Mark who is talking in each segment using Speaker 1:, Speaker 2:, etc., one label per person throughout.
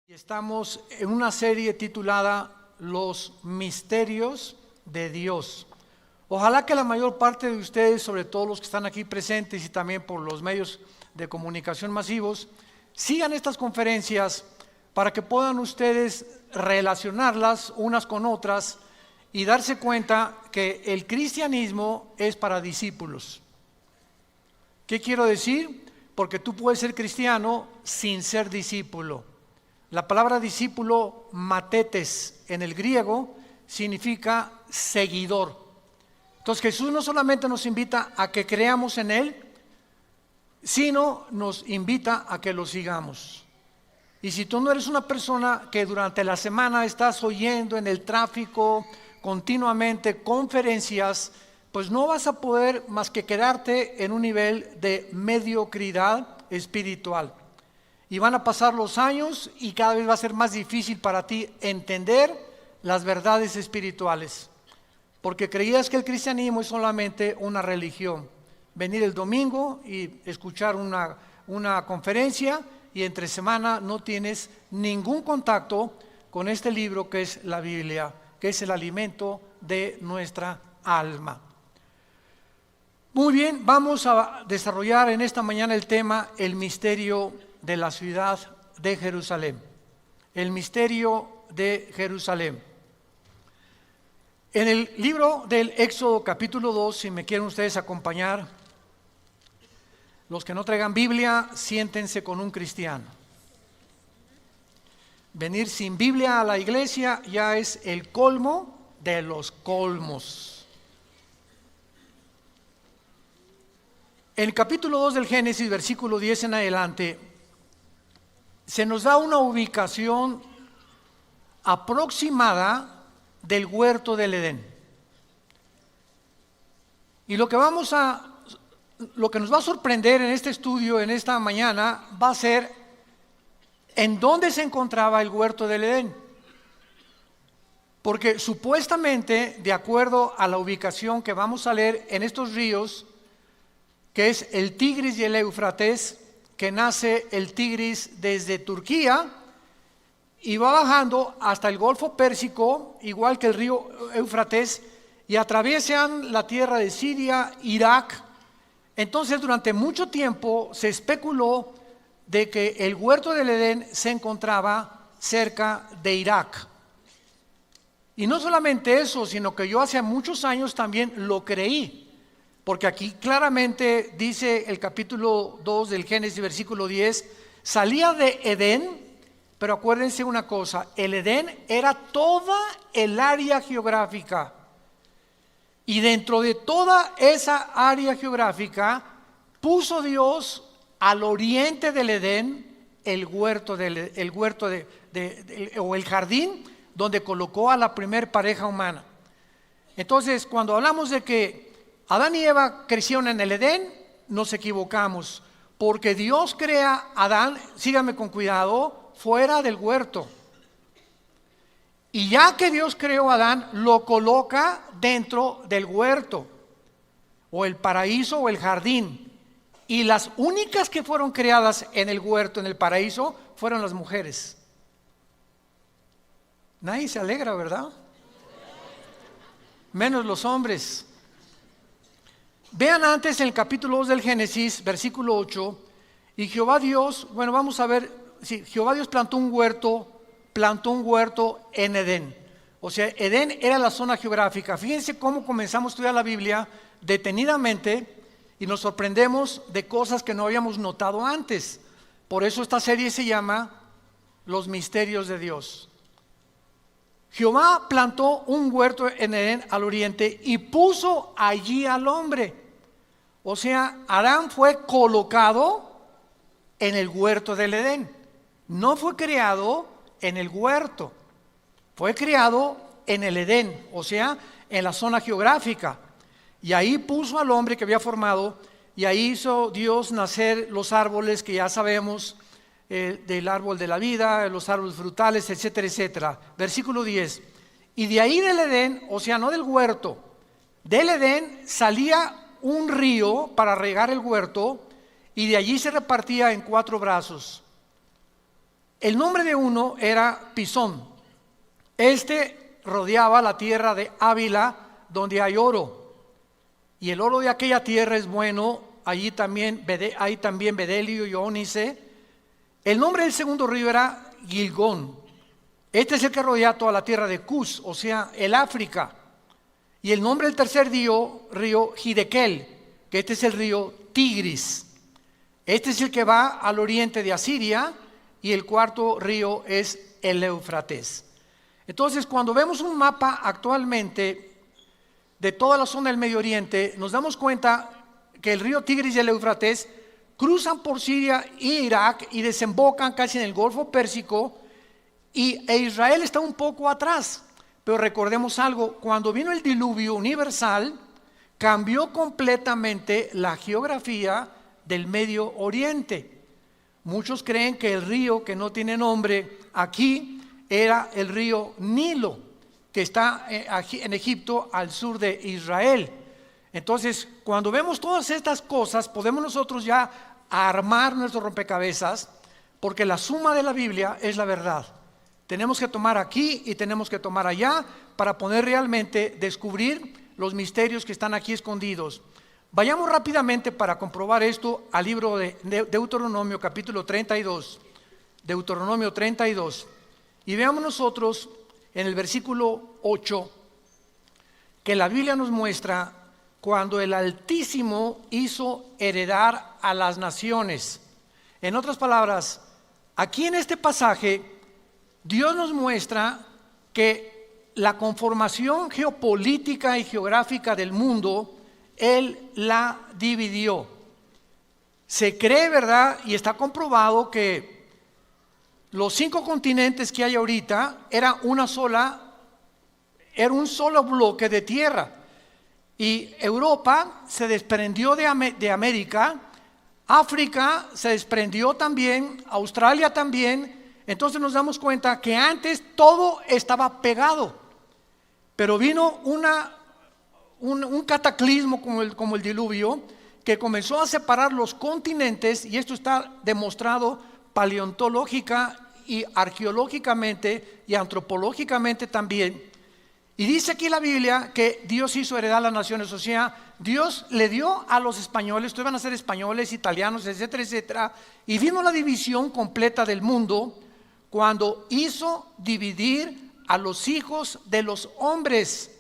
Speaker 1: Estamos en una serie titulada Los Misterios de Dios. Ojalá que la mayor parte de ustedes, sobre todo los que están aquí presentes y también por los medios de comunicación masivos, sigan estas conferencias para que puedan ustedes relacionarlas unas con otras y darse cuenta que el cristianismo es para discípulos. ¿Qué quiero decir? Porque tú puedes ser cristiano sin ser discípulo. La palabra discípulo, matetes, en el griego, significa seguidor. Entonces Jesús no solamente nos invita a que creamos en Él, sino nos invita a que lo sigamos. Y si tú no eres una persona que durante la semana estás oyendo en el tráfico continuamente conferencias, pues no vas a poder más que quedarte en un nivel de mediocridad espiritual. Y van a pasar los años y cada vez va a ser más difícil para ti entender las verdades espirituales. Porque creías que el cristianismo es solamente una religión. Venir el domingo y escuchar una conferencia y entre semana no tienes ningún contacto con este libro que es la Biblia, que es el alimento de nuestra alma. Muy bien, vamos a desarrollar en esta mañana el tema el misterio de la ciudad de Jerusalén. El misterio de Jerusalén. En el libro del Éxodo capítulo 2, si me quieren ustedes acompañar, los que no traigan Biblia, siéntense con un cristiano. Venir sin Biblia a la iglesia ya es el colmo de los colmos. En el capítulo 2 del Génesis, versículo 10 en adelante, se nos da una ubicación aproximada del huerto del Edén. Y lo que nos va a sorprender en este estudio, en esta mañana, va a ser en dónde se encontraba el huerto del Edén. Porque supuestamente, de acuerdo a la ubicación que vamos a leer en estos ríos, que es el Tigris y el Éufrates, que nace el Tigris desde Turquía y va bajando hasta el Golfo Pérsico, igual que el río Éufrates, y atraviesan la tierra de Siria, Irak. Entonces, durante mucho tiempo se especuló de que el huerto del Edén se encontraba cerca de Irak. Y no solamente eso, sino que yo hace muchos años también lo creí. Porque aquí claramente dice el capítulo 2 del Génesis, versículo 10, salía de Edén, pero acuérdense una cosa, el Edén era toda el área geográfica. Y dentro de toda esa área geográfica, puso Dios al oriente del Edén el huerto o el jardín donde colocó a la primer pareja humana. Entonces, cuando hablamos de que Adán y Eva crecieron en el Edén, nos equivocamos, porque Dios crea a Adán, síganme con cuidado, fuera del huerto. Y ya que Dios creó a Adán, lo coloca dentro del huerto, o el paraíso o el jardín. Y las únicas que fueron creadas en el huerto, en el paraíso, fueron las mujeres. Nadie se alegra, ¿verdad? Menos los hombres. Vean antes en el capítulo 2 del Génesis, versículo 8, y Jehová Dios, bueno, vamos a ver, Jehová Dios plantó un huerto en Edén. O sea, Edén era la zona geográfica. Fíjense cómo comenzamos a estudiar la Biblia detenidamente y nos sorprendemos de cosas que no habíamos notado antes. Por eso esta serie se llama Los Misterios de Dios. Jehová plantó un huerto en Edén al oriente y puso allí al hombre. O sea, Adán fue colocado en el huerto del Edén. No fue creado en el huerto, fue creado en el Edén, o sea, en la zona geográfica. Y ahí puso al hombre que había formado, y ahí hizo Dios nacer los árboles que ya sabemos, del árbol de la vida, los árboles frutales, etcétera, etcétera. Versículo 10. Y de ahí del Edén, o sea, no del huerto, del Edén salía un río para regar el huerto y de allí se repartía en 4 brazos. El nombre de uno era Pisón. Este rodeaba la tierra de Ávila, donde hay oro. Y el oro de aquella tierra es bueno. Allí también hay también bedelio y ónice. El nombre del segundo río era Gilgón. Este es el que rodea toda la tierra de Cus, o sea, el África. Y el nombre del tercer río Hidekel, que este es el río Tigris. Este es el que va al oriente de Asiria, y el cuarto río es el Éufrates. Entonces, cuando vemos un mapa actualmente de toda la zona del Medio Oriente, nos damos cuenta que el río Tigris y el Éufrates cruzan por Siria e Irak y desembocan casi en el Golfo Pérsico, e Israel está un poco atrás. Pero recordemos algo, cuando vino el diluvio universal, cambió completamente la geografía del Medio Oriente. Muchos creen que el río que no tiene nombre aquí era el río Nilo, que está en Egipto al sur de Israel. Entonces, cuando vemos todas estas cosas, podemos nosotros ya armar nuestro rompecabezas, porque la suma de la Biblia es la verdad. Tenemos que tomar aquí y tenemos que tomar allá para poder realmente descubrir los misterios que están aquí escondidos. Vayamos rápidamente para comprobar esto al libro de Deuteronomio capítulo 32. Deuteronomio 32. Y veamos nosotros en el versículo 8 que la Biblia nos muestra cuando el Altísimo hizo heredar a las naciones. En otras palabras, aquí en este pasaje Dios nos muestra que la conformación geopolítica y geográfica del mundo, Él la dividió. Se cree, ¿verdad? Y está comprobado que los 5 continentes que hay ahorita era un solo bloque de tierra. Y Europa se desprendió de América, África se desprendió también, Australia también. Entonces nos damos cuenta que antes todo estaba pegado, pero vino un cataclismo como el diluvio, que comenzó a separar los continentes, y esto está demostrado paleontológica y arqueológicamente y antropológicamente también. Y dice aquí la Biblia que Dios hizo heredar las naciones, o sea, Dios le dio a los españoles, ustedes van a ser españoles, italianos, etcétera, etcétera, y vino la división completa del mundo cuando hizo dividir a los hijos de los hombres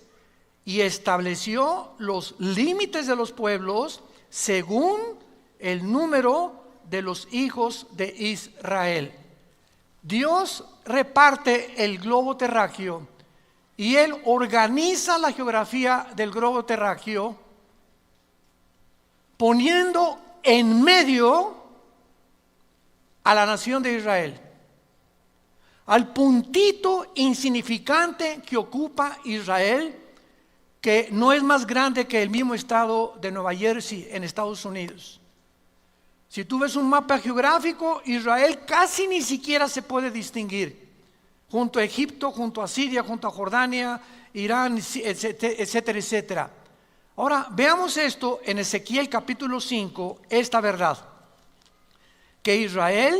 Speaker 1: y estableció los límites de los pueblos según el número de los hijos de Israel. Dios reparte el globo terráqueo y Él organiza la geografía del globo terráqueo poniendo en medio a la nación de Israel, al puntito insignificante que ocupa Israel, que no es más grande que el mismo estado de Nueva Jersey en Estados Unidos. Si tú ves un mapa geográfico, Israel casi ni siquiera se puede distinguir, junto a Egipto, junto a Siria, junto a Jordania, Irán, etcétera, etcétera. Ahora, veamos esto en Ezequiel capítulo 5, esta verdad, que Israel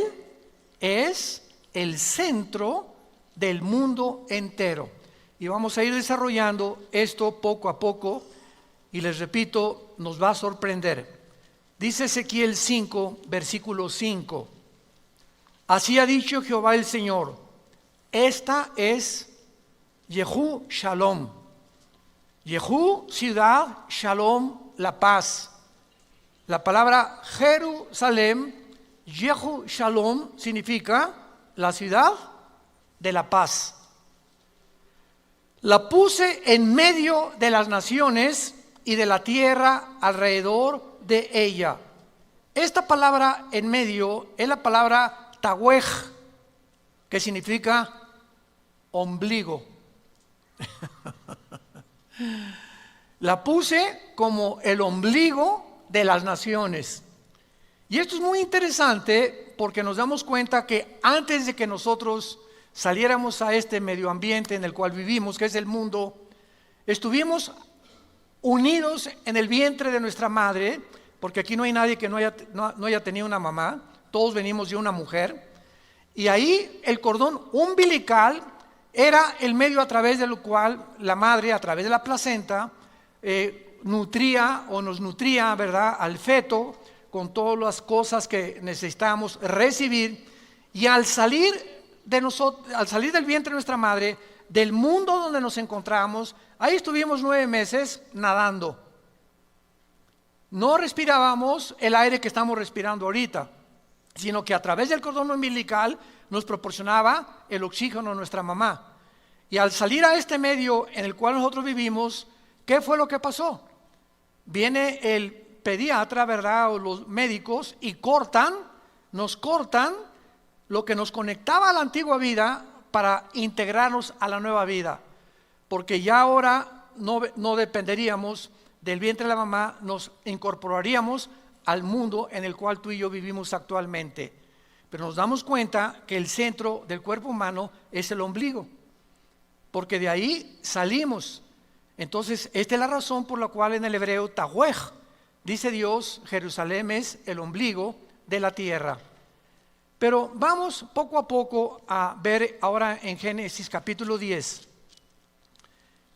Speaker 1: es el centro del mundo entero. Y vamos a ir desarrollando esto poco a poco, y les repito, nos va a sorprender. Dice Ezequiel 5, versículo 5. Así ha dicho Jehová el Señor, esta es Yehú Shalom. Yehú, ciudad, Shalom, la paz. La palabra Jerusalén, Yehú Shalom, significa la ciudad de la paz. La puse en medio de las naciones y de la tierra alrededor de ella. Esta palabra en medio es la palabra Tawej, que significa ombligo. La puse como el ombligo de las naciones. Y esto es muy interesante porque nos damos cuenta que antes de que nosotros saliéramos a este medio ambiente en el cual vivimos, que es el mundo, estuvimos unidos en el vientre de nuestra madre, porque aquí no hay nadie que no haya tenido una mamá, todos venimos de una mujer, Y ahí el cordón umbilical era el medio a través del cual la madre, a través de la placenta, nutría o nos nutría, ¿verdad?, al feto con todas las cosas que necesitamos recibir. Y al salir del vientre de nuestra madre, del mundo donde nos encontramos, ahí estuvimos 9 meses nadando. No respirábamos el aire que estamos respirando ahorita, sino que a través del cordón umbilical nos proporcionaba el oxígeno a nuestra mamá. Y al salir a este medio en el cual nosotros vivimos, ¿qué fue lo que pasó? Viene el pediatra, ¿verdad?, o los médicos, y nos cortan lo que nos conectaba a la antigua vida para integrarnos a la nueva vida. Porque ya ahora no dependeríamos del vientre de la mamá, nos incorporaríamos al mundo en el cual tú y yo vivimos actualmente. Pero nos damos cuenta que el centro del cuerpo humano es el ombligo, porque de ahí salimos. Entonces, esta es la razón por la cual en el hebreo Tahuej dice Dios, Jerusalén es el ombligo de la tierra. Pero vamos poco a poco a ver ahora en Génesis capítulo 10,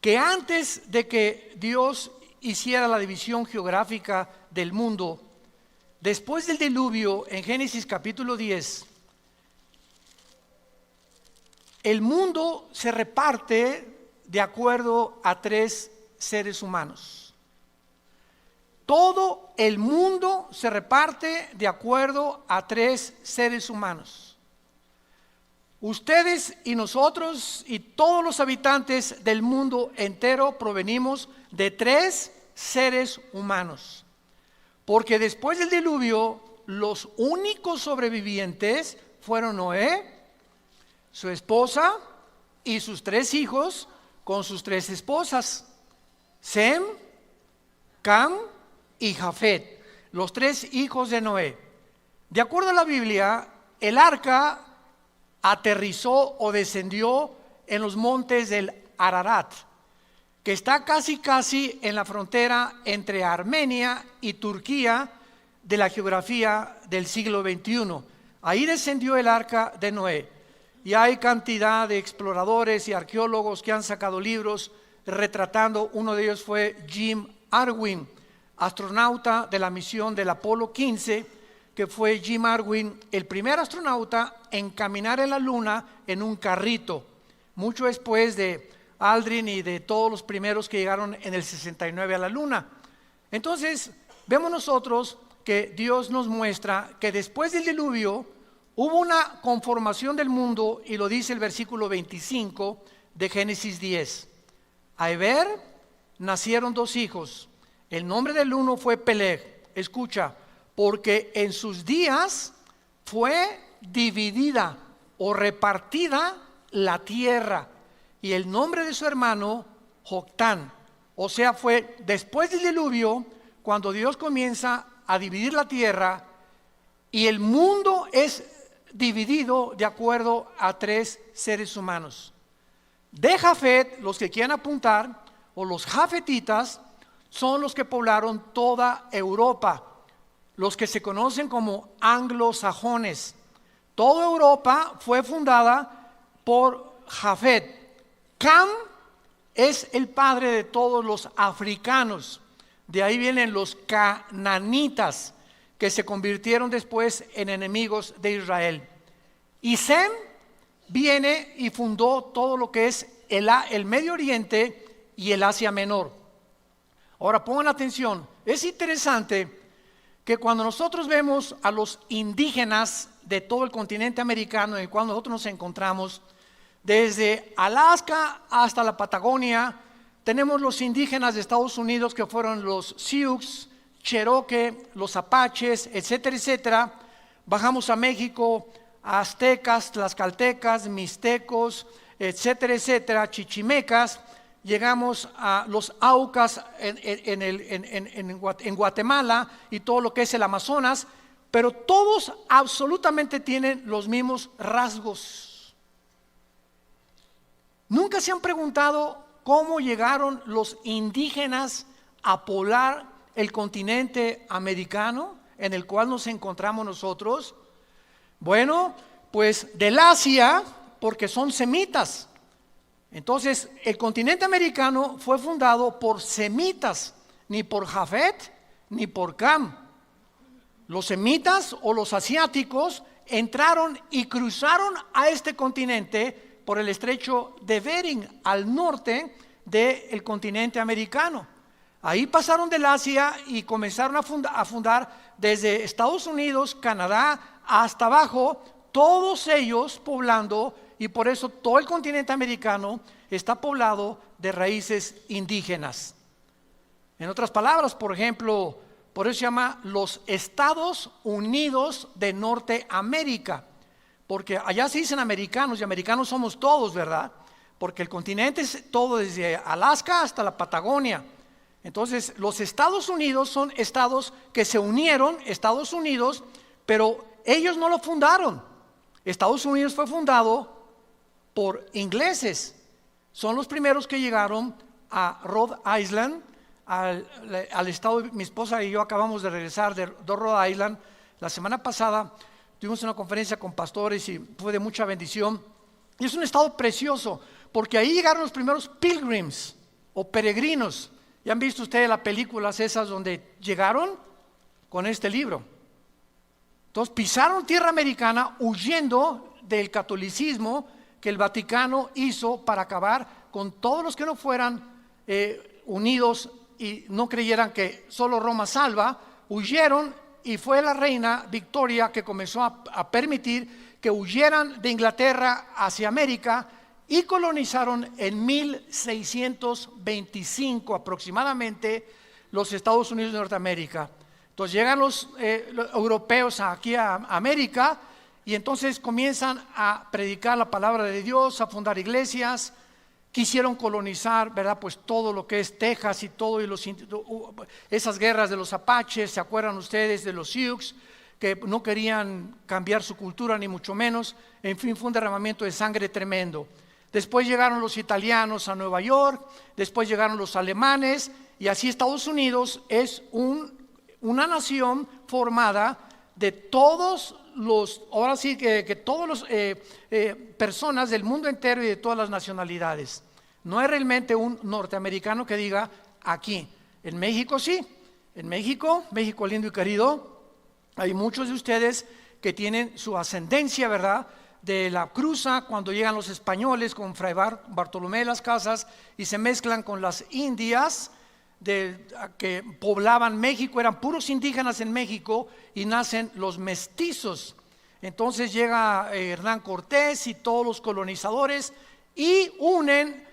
Speaker 1: que antes de que Dios hiciera la división geográfica del mundo, después del diluvio, en Génesis capítulo 10, el mundo se reparte de acuerdo a 3 seres humanos. Todo el mundo se reparte de acuerdo a 3 seres humanos. Ustedes y nosotros y todos los habitantes del mundo entero provenimos de 3 seres humanos. Porque después del diluvio, los únicos sobrevivientes fueron Noé, su esposa y sus 3 hijos con sus 3 esposas, Sem, Cam y Jafet, los 3 hijos de Noé. De acuerdo a la Biblia, el arca aterrizó o descendió en los montes del Ararat, que está casi en la frontera entre Armenia y Turquía de la geografía del siglo XXI. Ahí descendió el arca de Noé. Y hay cantidad de exploradores y arqueólogos que han sacado libros retratando. Uno de ellos fue Jim Irwin, astronauta de la misión del Apolo 15, que fue Jim Irwin, el primer astronauta en caminar en la luna en un carrito, mucho después de Aldrin y de todos los primeros que llegaron en el 69 a la luna. Entonces, vemos nosotros que Dios nos muestra que después del diluvio hubo una conformación del mundo, y lo dice el versículo 25 de Génesis 10. A Eber nacieron 2 hijos. El nombre del uno fue Peleg. Escucha, porque en sus días fue dividida o repartida la tierra. Y el nombre de su hermano, Joctán. O sea, fue después del diluvio cuando Dios comienza a dividir la tierra, y el mundo es dividido de acuerdo a 3 seres humanos. De Jafet, los que quieran apuntar, o los jafetitas, son los que poblaron toda Europa, los que se conocen como anglosajones. Toda Europa fue fundada por Jafet. Cam es el padre de todos los africanos. De ahí vienen los cananitas, que se convirtieron después en enemigos de Israel. Y Sem viene y fundó todo lo que es el Medio Oriente y el Asia Menor. Ahora pongan atención, es interesante que cuando nosotros vemos a los indígenas de todo el continente americano en el cual nosotros nos encontramos, desde Alaska hasta la Patagonia, tenemos los indígenas de Estados Unidos que fueron los Sioux, Cherokee, los Apaches, etcétera, etcétera. Bajamos a México, a aztecas, tlaxcaltecas, mixtecos, etcétera, etcétera, chichimecas. Llegamos a los aucas en Guatemala y todo lo que es el Amazonas, pero todos absolutamente tienen los mismos rasgos. ¿Nunca se han preguntado cómo llegaron los indígenas a poblar el continente americano en el cual nos encontramos nosotros? Bueno, Pues del Asia, porque son semitas. Entonces, el continente americano fue fundado por semitas, ni por Jafet ni por Cam. Los semitas o los asiáticos entraron y cruzaron a este continente por el estrecho de Bering, al norte del continente americano. Ahí pasaron del Asia y comenzaron a fundar desde Estados Unidos, Canadá, hasta abajo, todos ellos poblando, y por eso todo el continente americano está poblado de raíces indígenas. En otras palabras, por ejemplo, por eso se llama los Estados Unidos de Norteamérica, porque allá se dicen americanos, y americanos somos todos, ¿verdad? Porque el continente es todo desde Alaska hasta la Patagonia. Entonces, los Estados Unidos son estados que se unieron, Estados Unidos, pero ellos no lo fundaron. Estados Unidos fue fundado por ingleses. Son los primeros que llegaron a Rhode Island, al estado. Mi esposa y yo acabamos de regresar de Rhode Island. La semana pasada tuvimos una conferencia con pastores y fue de mucha bendición. Y es un estado precioso, porque ahí llegaron los primeros pilgrims o peregrinos. ¿Ya han visto ustedes las películas esas donde llegaron con este libro? Entonces pisaron tierra americana huyendo del catolicismo que el Vaticano hizo para acabar con todos los que no fueran unidos y no creyeran que solo Roma salva. Huyeron, y fue la reina Victoria que comenzó a permitir que huyeran de Inglaterra hacia América, y colonizaron en 1625 aproximadamente los Estados Unidos de Norteamérica. Entonces llegan los europeos aquí a América, y entonces comienzan a predicar la palabra de Dios, a fundar iglesias. Quisieron colonizar, ¿verdad? Pues todo lo que es Texas y todo, y esas guerras de los apaches, ¿se acuerdan ustedes de los Sioux? Que no querían cambiar su cultura ni mucho menos. En fin, fue un derramamiento de sangre tremendo. Después llegaron los italianos a Nueva York, después llegaron los alemanes, y así Estados Unidos es una nación formada de todos los, ahora sí que todos los personas del mundo entero y de todas las nacionalidades. No es realmente un norteamericano que diga aquí. En México sí, en México lindo y querido, hay muchos de ustedes que tienen su ascendencia, ¿verdad?, de la cruza cuando llegan los españoles con Fray Bartolomé de las Casas y se mezclan con las indias que poblaban México. Eran puros indígenas en México y nacen los mestizos. Entonces llega Hernán Cortés y todos los colonizadores y unen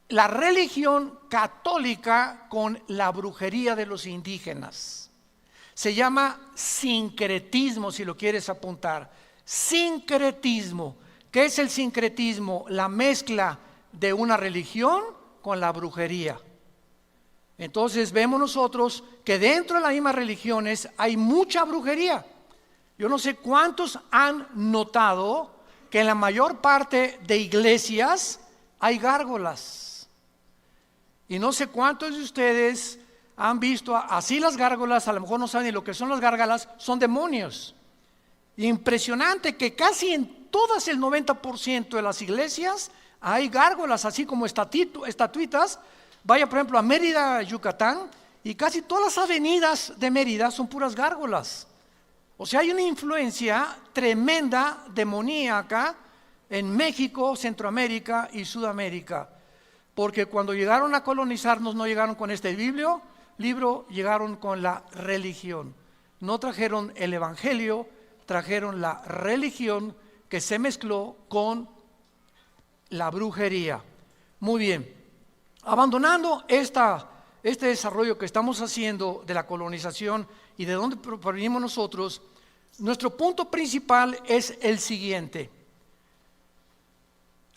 Speaker 1: la religión católica con la brujería de los indígenas. Se llama sincretismo, si lo quieres apuntar. Sincretismo. ¿Qué es el sincretismo? La mezcla de una religión con la brujería. Entonces vemos nosotros que dentro de las mismas religiones hay mucha brujería. Yo no sé cuántos han notado que en la mayor parte de iglesias hay gárgolas. Y no sé cuántos de ustedes han visto así las gárgolas. A lo mejor no saben ni lo que son las gárgolas, son demonios. Impresionante que casi en todas, el 90% de las iglesias hay gárgolas, así como estatuitas. Vaya por ejemplo a Mérida, Yucatán, y casi todas las avenidas de Mérida son puras gárgolas. O sea, hay una influencia tremenda demoníaca en México, Centroamérica y Sudamérica, porque cuando llegaron a colonizarnos no llegaron con este libro, llegaron con la religión. No trajeron el evangelio, trajeron la religión que se mezcló con la brujería. Muy bien, abandonando este desarrollo que estamos haciendo de la colonización y de dónde provenimos nosotros, nuestro punto principal es el siguiente.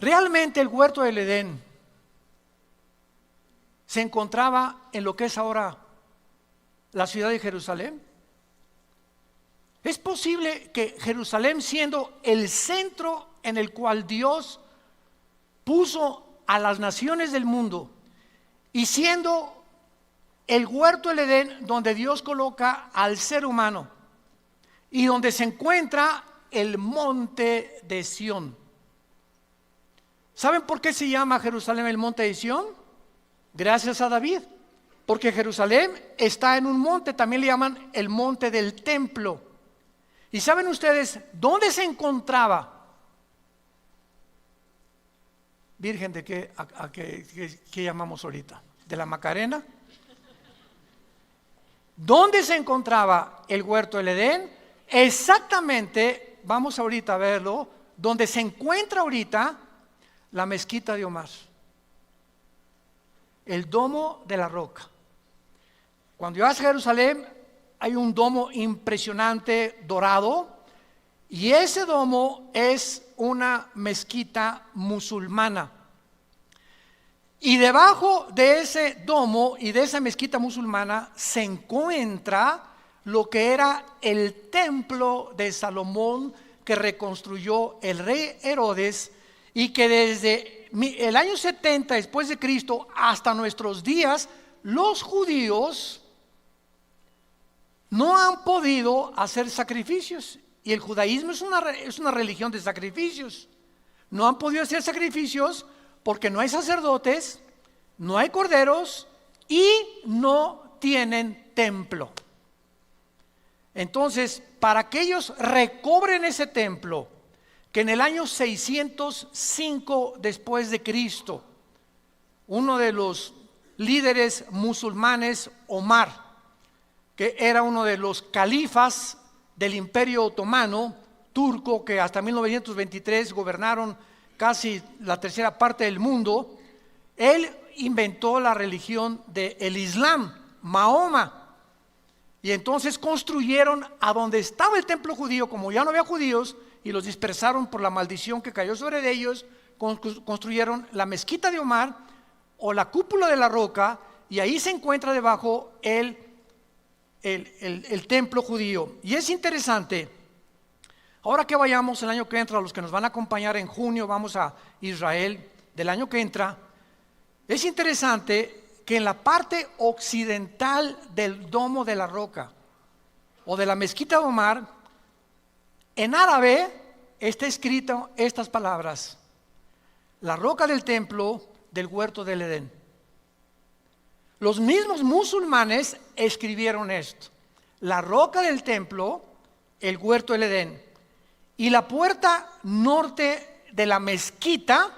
Speaker 1: Realmente el huerto del Edén se encontraba en lo que es ahora la ciudad de Jerusalén. ¿Es posible que Jerusalén, siendo el centro en el cual Dios puso a las naciones del mundo y siendo el huerto del Edén donde Dios coloca al ser humano y donde se encuentra el monte de Sión. ¿Saben por qué se llama Jerusalén el monte de Sión? Gracias a David. Porque Jerusalén está en un monte, también le llaman el monte del templo. ¿Y saben ustedes dónde se encontraba? Virgen de qué, ¿qué llamamos ahorita? ¿De la Macarena? ¿Dónde se encontraba el huerto del Edén? Exactamente, vamos ahorita a verlo, donde se encuentra ahorita la mezquita de Omar, el domo de la roca. Cuando llegas a Jerusalén hay un domo impresionante dorado, y ese domo es una mezquita musulmana. Y debajo de ese domo y de esa mezquita musulmana se encuentra lo que era el templo de Salomón, que reconstruyó el rey Herodes, y que desde el año 70 después de Cristo hasta nuestros días, los judíos no han podido hacer sacrificios. Y el judaísmo es una religión de sacrificios. No han podido hacer sacrificios porque no hay sacerdotes, no hay corderos y no tienen templo. Entonces, para que ellos recobren ese templo, que en el año 605 después de Cristo, uno de los líderes musulmanes, Omar, que era uno de los califas del Imperio Otomano turco, que hasta 1923 gobernaron casi la tercera parte del mundo, él inventó la religión del Islam, Mahoma. Y entonces construyeron a donde estaba el templo judío, como ya no había judíos, y los dispersaron por la maldición que cayó sobre ellos, construyeron la mezquita de Omar o la cúpula de la roca, y ahí se encuentra debajo el templo judío. Y es interesante, ahora que vayamos el año que entra, los que nos van a acompañar en junio, vamos a Israel del año que entra, es interesante que en la parte occidental del domo de la roca o de la mezquita de Omar, en árabe está escrito estas palabras: la roca del templo del huerto del Edén. Los mismos musulmanes escribieron esto: la roca del templo, el huerto del Edén. Y la puerta norte de la mezquita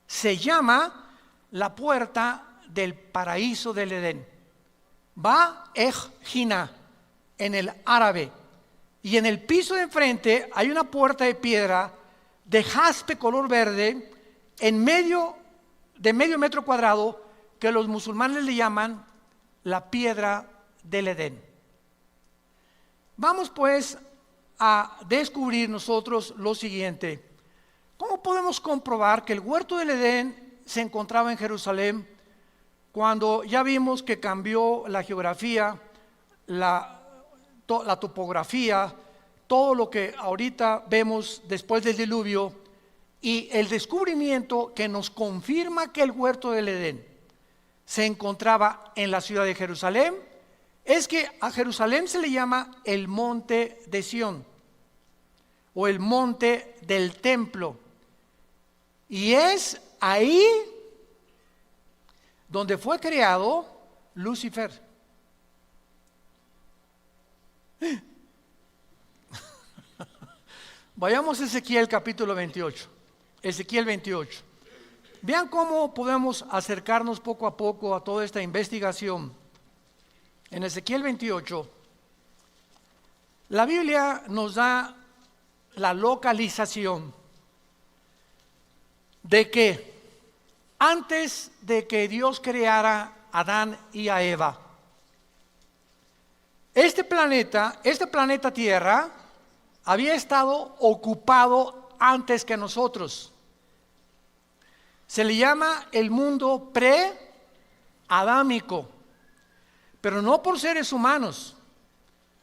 Speaker 1: se llama la puerta del paraíso del Edén, Ba-ej-Jina en el árabe. Y en el piso de enfrente hay una puerta de piedra de jaspe color verde en medio metro cuadrado, que los musulmanes le llaman la piedra del Edén. Vamos pues a descubrir nosotros lo siguiente: ¿cómo podemos comprobar que el huerto del Edén se encontraba en Jerusalén cuando ya vimos que cambió la geografía, la topografía, todo lo que ahorita vemos después del diluvio, y el descubrimiento que nos confirma que el huerto del Edén se encontraba en la ciudad de Jerusalén? Es que a Jerusalén se le llama el monte de Sión o el monte del templo, y es ahí donde fue creado Lucifer. Vayamos a Ezequiel capítulo 28. Ezequiel 28. Vean cómo podemos acercarnos poco a poco a toda esta investigación. En Ezequiel 28, la Biblia nos da la localización de que antes de que Dios creara a Adán y a Eva, este planeta Tierra, había estado ocupado antes que nosotros. Se le llama el mundo pre-adámico, pero no por seres humanos,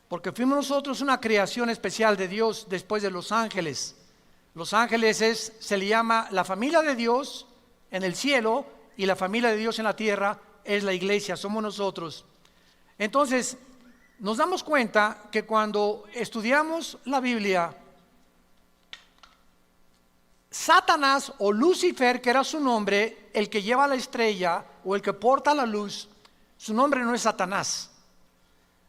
Speaker 1: porque fuimos nosotros una creación especial de Dios después de los ángeles. Los ángeles se le llama la familia de Dios en el cielo, y la familia de Dios en la tierra es la iglesia, somos nosotros. Entonces, nos damos cuenta que cuando estudiamos la Biblia Satanás o Lucifer, que era su nombre, el que lleva la estrella o el que porta la luz, su nombre no es Satanás.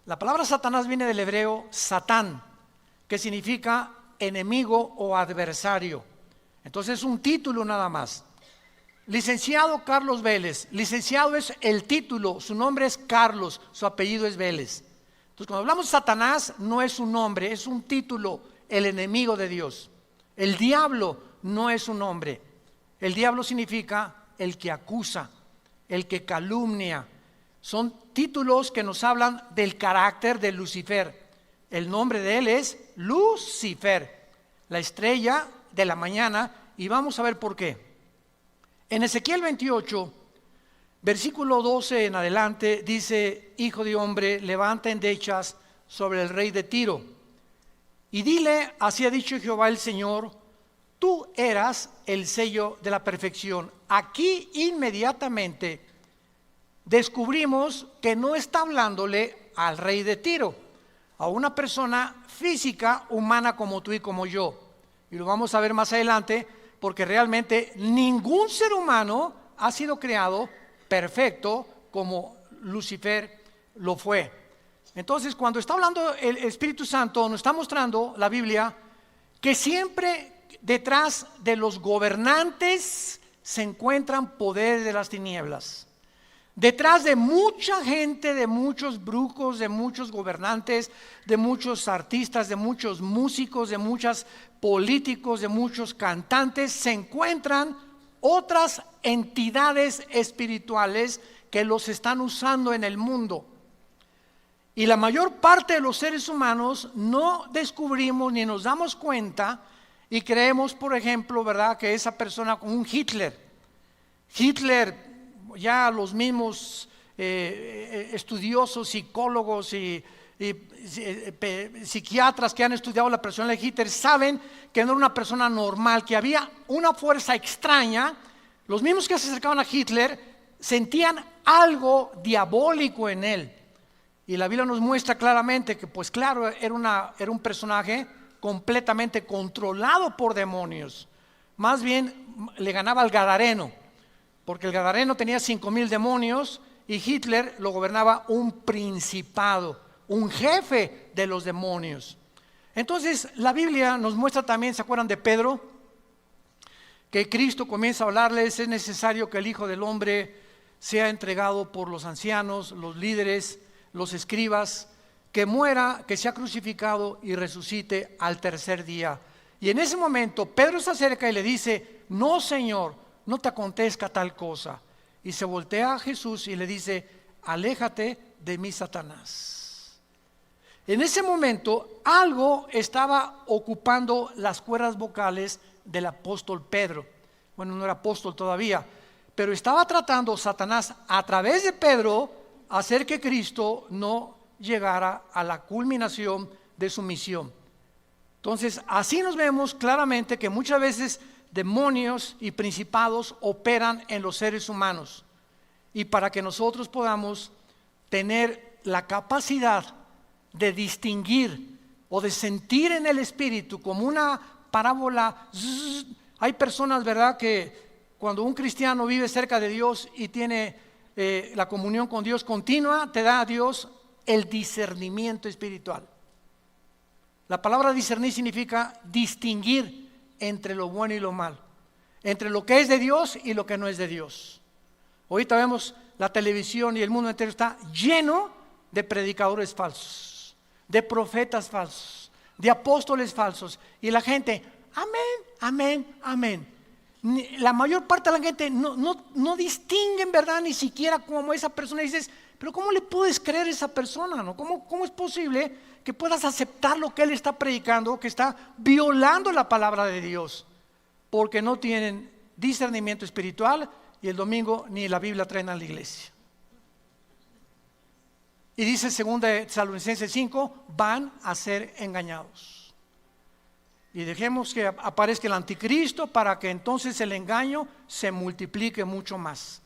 Speaker 1: La palabra Satanás viene del hebreo Satán, que significa enemigo o adversario. Entonces es un título nada más. Licenciado Carlos Vélez. Licenciado es el título, su nombre es Carlos, su apellido es Vélez. Entonces cuando hablamos de Satanás no es un nombre, es un título, el enemigo de Dios. El diablo no es un nombre. El diablo significa el que acusa, el que calumnia. Son títulos que nos hablan del carácter de Lucifer. El nombre de él es Lucifer, la estrella de la mañana, y vamos a ver por qué. En Ezequiel 28, versículo 12 en adelante, dice: Hijo de hombre, levanta endechas sobre el rey de Tiro, y dile, así ha dicho Jehová el Señor, tú eras el sello de la perfección. Aquí inmediatamente descubrimos que no está hablándole al rey de Tiro, a una persona física, humana como tú y como yo. Y lo vamos a ver más adelante, porque realmente ningún ser humano ha sido creado perfecto como Lucifer lo fue. Entonces, cuando está hablando el Espíritu Santo, nos está mostrando la Biblia que siempre detrás de los gobernantes se encuentran poderes de las tinieblas. Detrás de mucha gente, de muchos brujos, de muchos gobernantes, de muchos artistas, de muchos músicos, de muchos políticos, de muchos cantantes, se encuentran otras entidades espirituales que los están usando en el mundo. Y la mayor parte de los seres humanos no descubrimos ni nos damos cuenta y creemos, por ejemplo, ¿verdad?, que esa persona como un Hitler, ya los mismos estudiosos, psicólogos y psiquiatras que han estudiado la personalidad de Hitler saben que no era una persona normal, que había una fuerza extraña. Los mismos que se acercaban a Hitler sentían algo diabólico en él, y la Biblia nos muestra claramente que, pues claro, era un personaje completamente controlado por demonios. Más bien le ganaba al Gadareno, porque el Gadareno tenía 5,000 demonios y Hitler lo gobernaba un principado, un jefe de los demonios. Entonces la Biblia nos muestra también, ¿se acuerdan de Pedro? Que Cristo comienza a hablarles: es necesario que el Hijo del Hombre sea entregado por los ancianos, los líderes, los escribas, que muera, que sea crucificado y resucite al tercer día. Y en ese momento Pedro se acerca y le dice: no, Señor, no te acontezca tal cosa. Y se voltea a Jesús y le dice: aléjate de mí, Satanás. En ese momento algo estaba ocupando las cuerdas vocales del apóstol Pedro. Bueno, no era apóstol todavía, pero estaba tratando Satanás a través de Pedro hacer que Cristo no llegara a la culminación de su misión. Entonces, así nos vemos claramente que muchas veces demonios y principados operan en los seres humanos, y para que nosotros podamos tener la capacidad de distinguir o de sentir en el espíritu como una parábola. Hay personas, ¿verdad?, que cuando un cristiano vive cerca de Dios y tiene la comunión con Dios continua, te da a Dios el discernimiento espiritual. La palabra discernir significa distinguir entre lo bueno y lo malo, entre lo que es de Dios y lo que no es de Dios. Ahorita vemos la televisión y el mundo entero está lleno de predicadores falsos, de profetas falsos, de apóstoles falsos, y la gente, amén, amén, amén. La mayor parte de la gente no distinguen, ¿verdad?, ni siquiera como esa persona. Y dices: pero ¿cómo le puedes creer a esa persona, no? ¿Cómo es posible que puedas aceptar lo que él está predicando, que está violando la palabra de Dios? Porque no tienen discernimiento espiritual, y el domingo ni la Biblia traen a la iglesia. Y dice 2 Tesalonicenses 5, van a ser engañados. Y dejemos que aparezca el anticristo para que entonces el engaño se multiplique mucho más.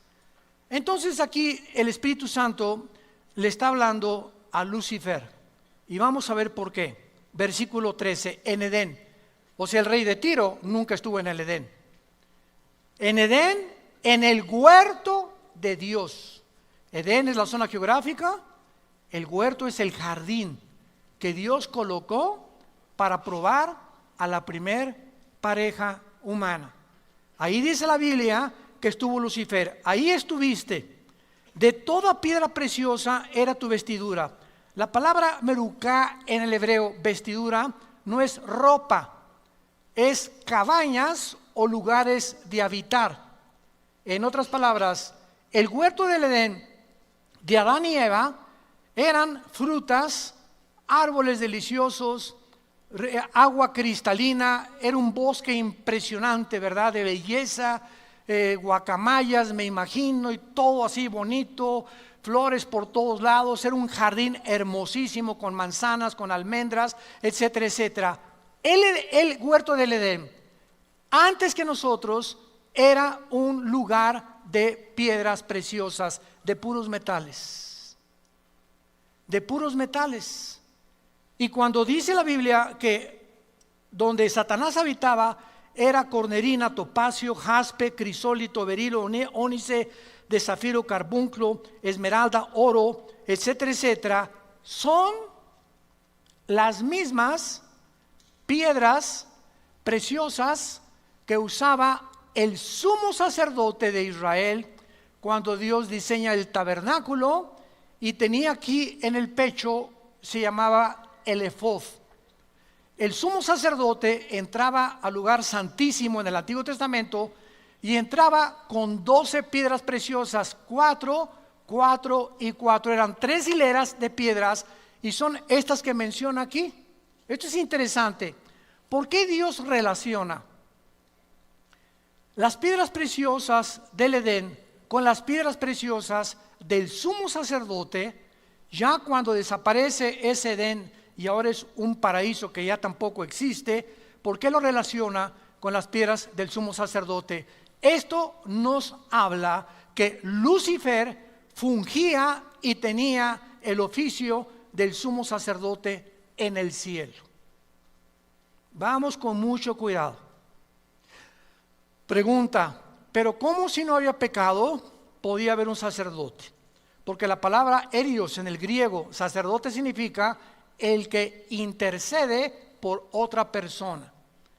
Speaker 1: Entonces aquí el Espíritu Santo le está hablando a Lucifer, y vamos a ver por qué. Versículo 13, en Edén. O sea, el rey de Tiro nunca estuvo en el Edén. En Edén, en el huerto de Dios. Edén es la zona geográfica, el huerto es el jardín que Dios colocó para probar a la primer pareja humana. Ahí dice la Biblia que estuvo Lucifer. Ahí estuviste. De toda piedra preciosa era tu vestidura. La palabra merucá en el hebreo, vestidura, no es ropa, es cabañas o lugares de habitar. En otras palabras, el huerto del Edén de Adán y Eva eran frutas, árboles deliciosos, agua cristalina, era un bosque impresionante, ¿verdad? De belleza, guacamayas, me imagino, y todo así bonito, flores por todos lados, era un jardín hermosísimo con manzanas, con almendras, etcétera, etcétera. El huerto del Edén, antes que nosotros, era un lugar de piedras preciosas, de puros metales. De puros metales. Y cuando dice la Biblia que donde Satanás habitaba era cornerina, topacio, jaspe, crisólito, berilo, ónice, de zafiro, carbunclo, esmeralda, oro, etcétera, etcétera, son las mismas piedras preciosas que usaba el sumo sacerdote de Israel cuando Dios diseña el tabernáculo, y tenía aquí en el pecho, se llamaba el efod. El sumo sacerdote entraba al lugar santísimo en el Antiguo Testamento y entraba con 12 piedras preciosas, 4, 4 y 4. Eran 3 hileras de piedras y son estas que menciona aquí. Esto es interesante. ¿Por qué Dios relaciona las piedras preciosas del Edén con las piedras preciosas del sumo sacerdote? Ya cuando desaparece ese Edén y ahora es un paraíso que ya tampoco existe, ¿por qué lo relaciona con las piedras del sumo sacerdote? Esto nos habla que Lucifer fungía y tenía el oficio del sumo sacerdote en el cielo. Vamos con mucho cuidado. Pregunta, ¿pero cómo si no había pecado podía haber un sacerdote? Porque la palabra erios en el griego, sacerdote, significa el que intercede por otra persona.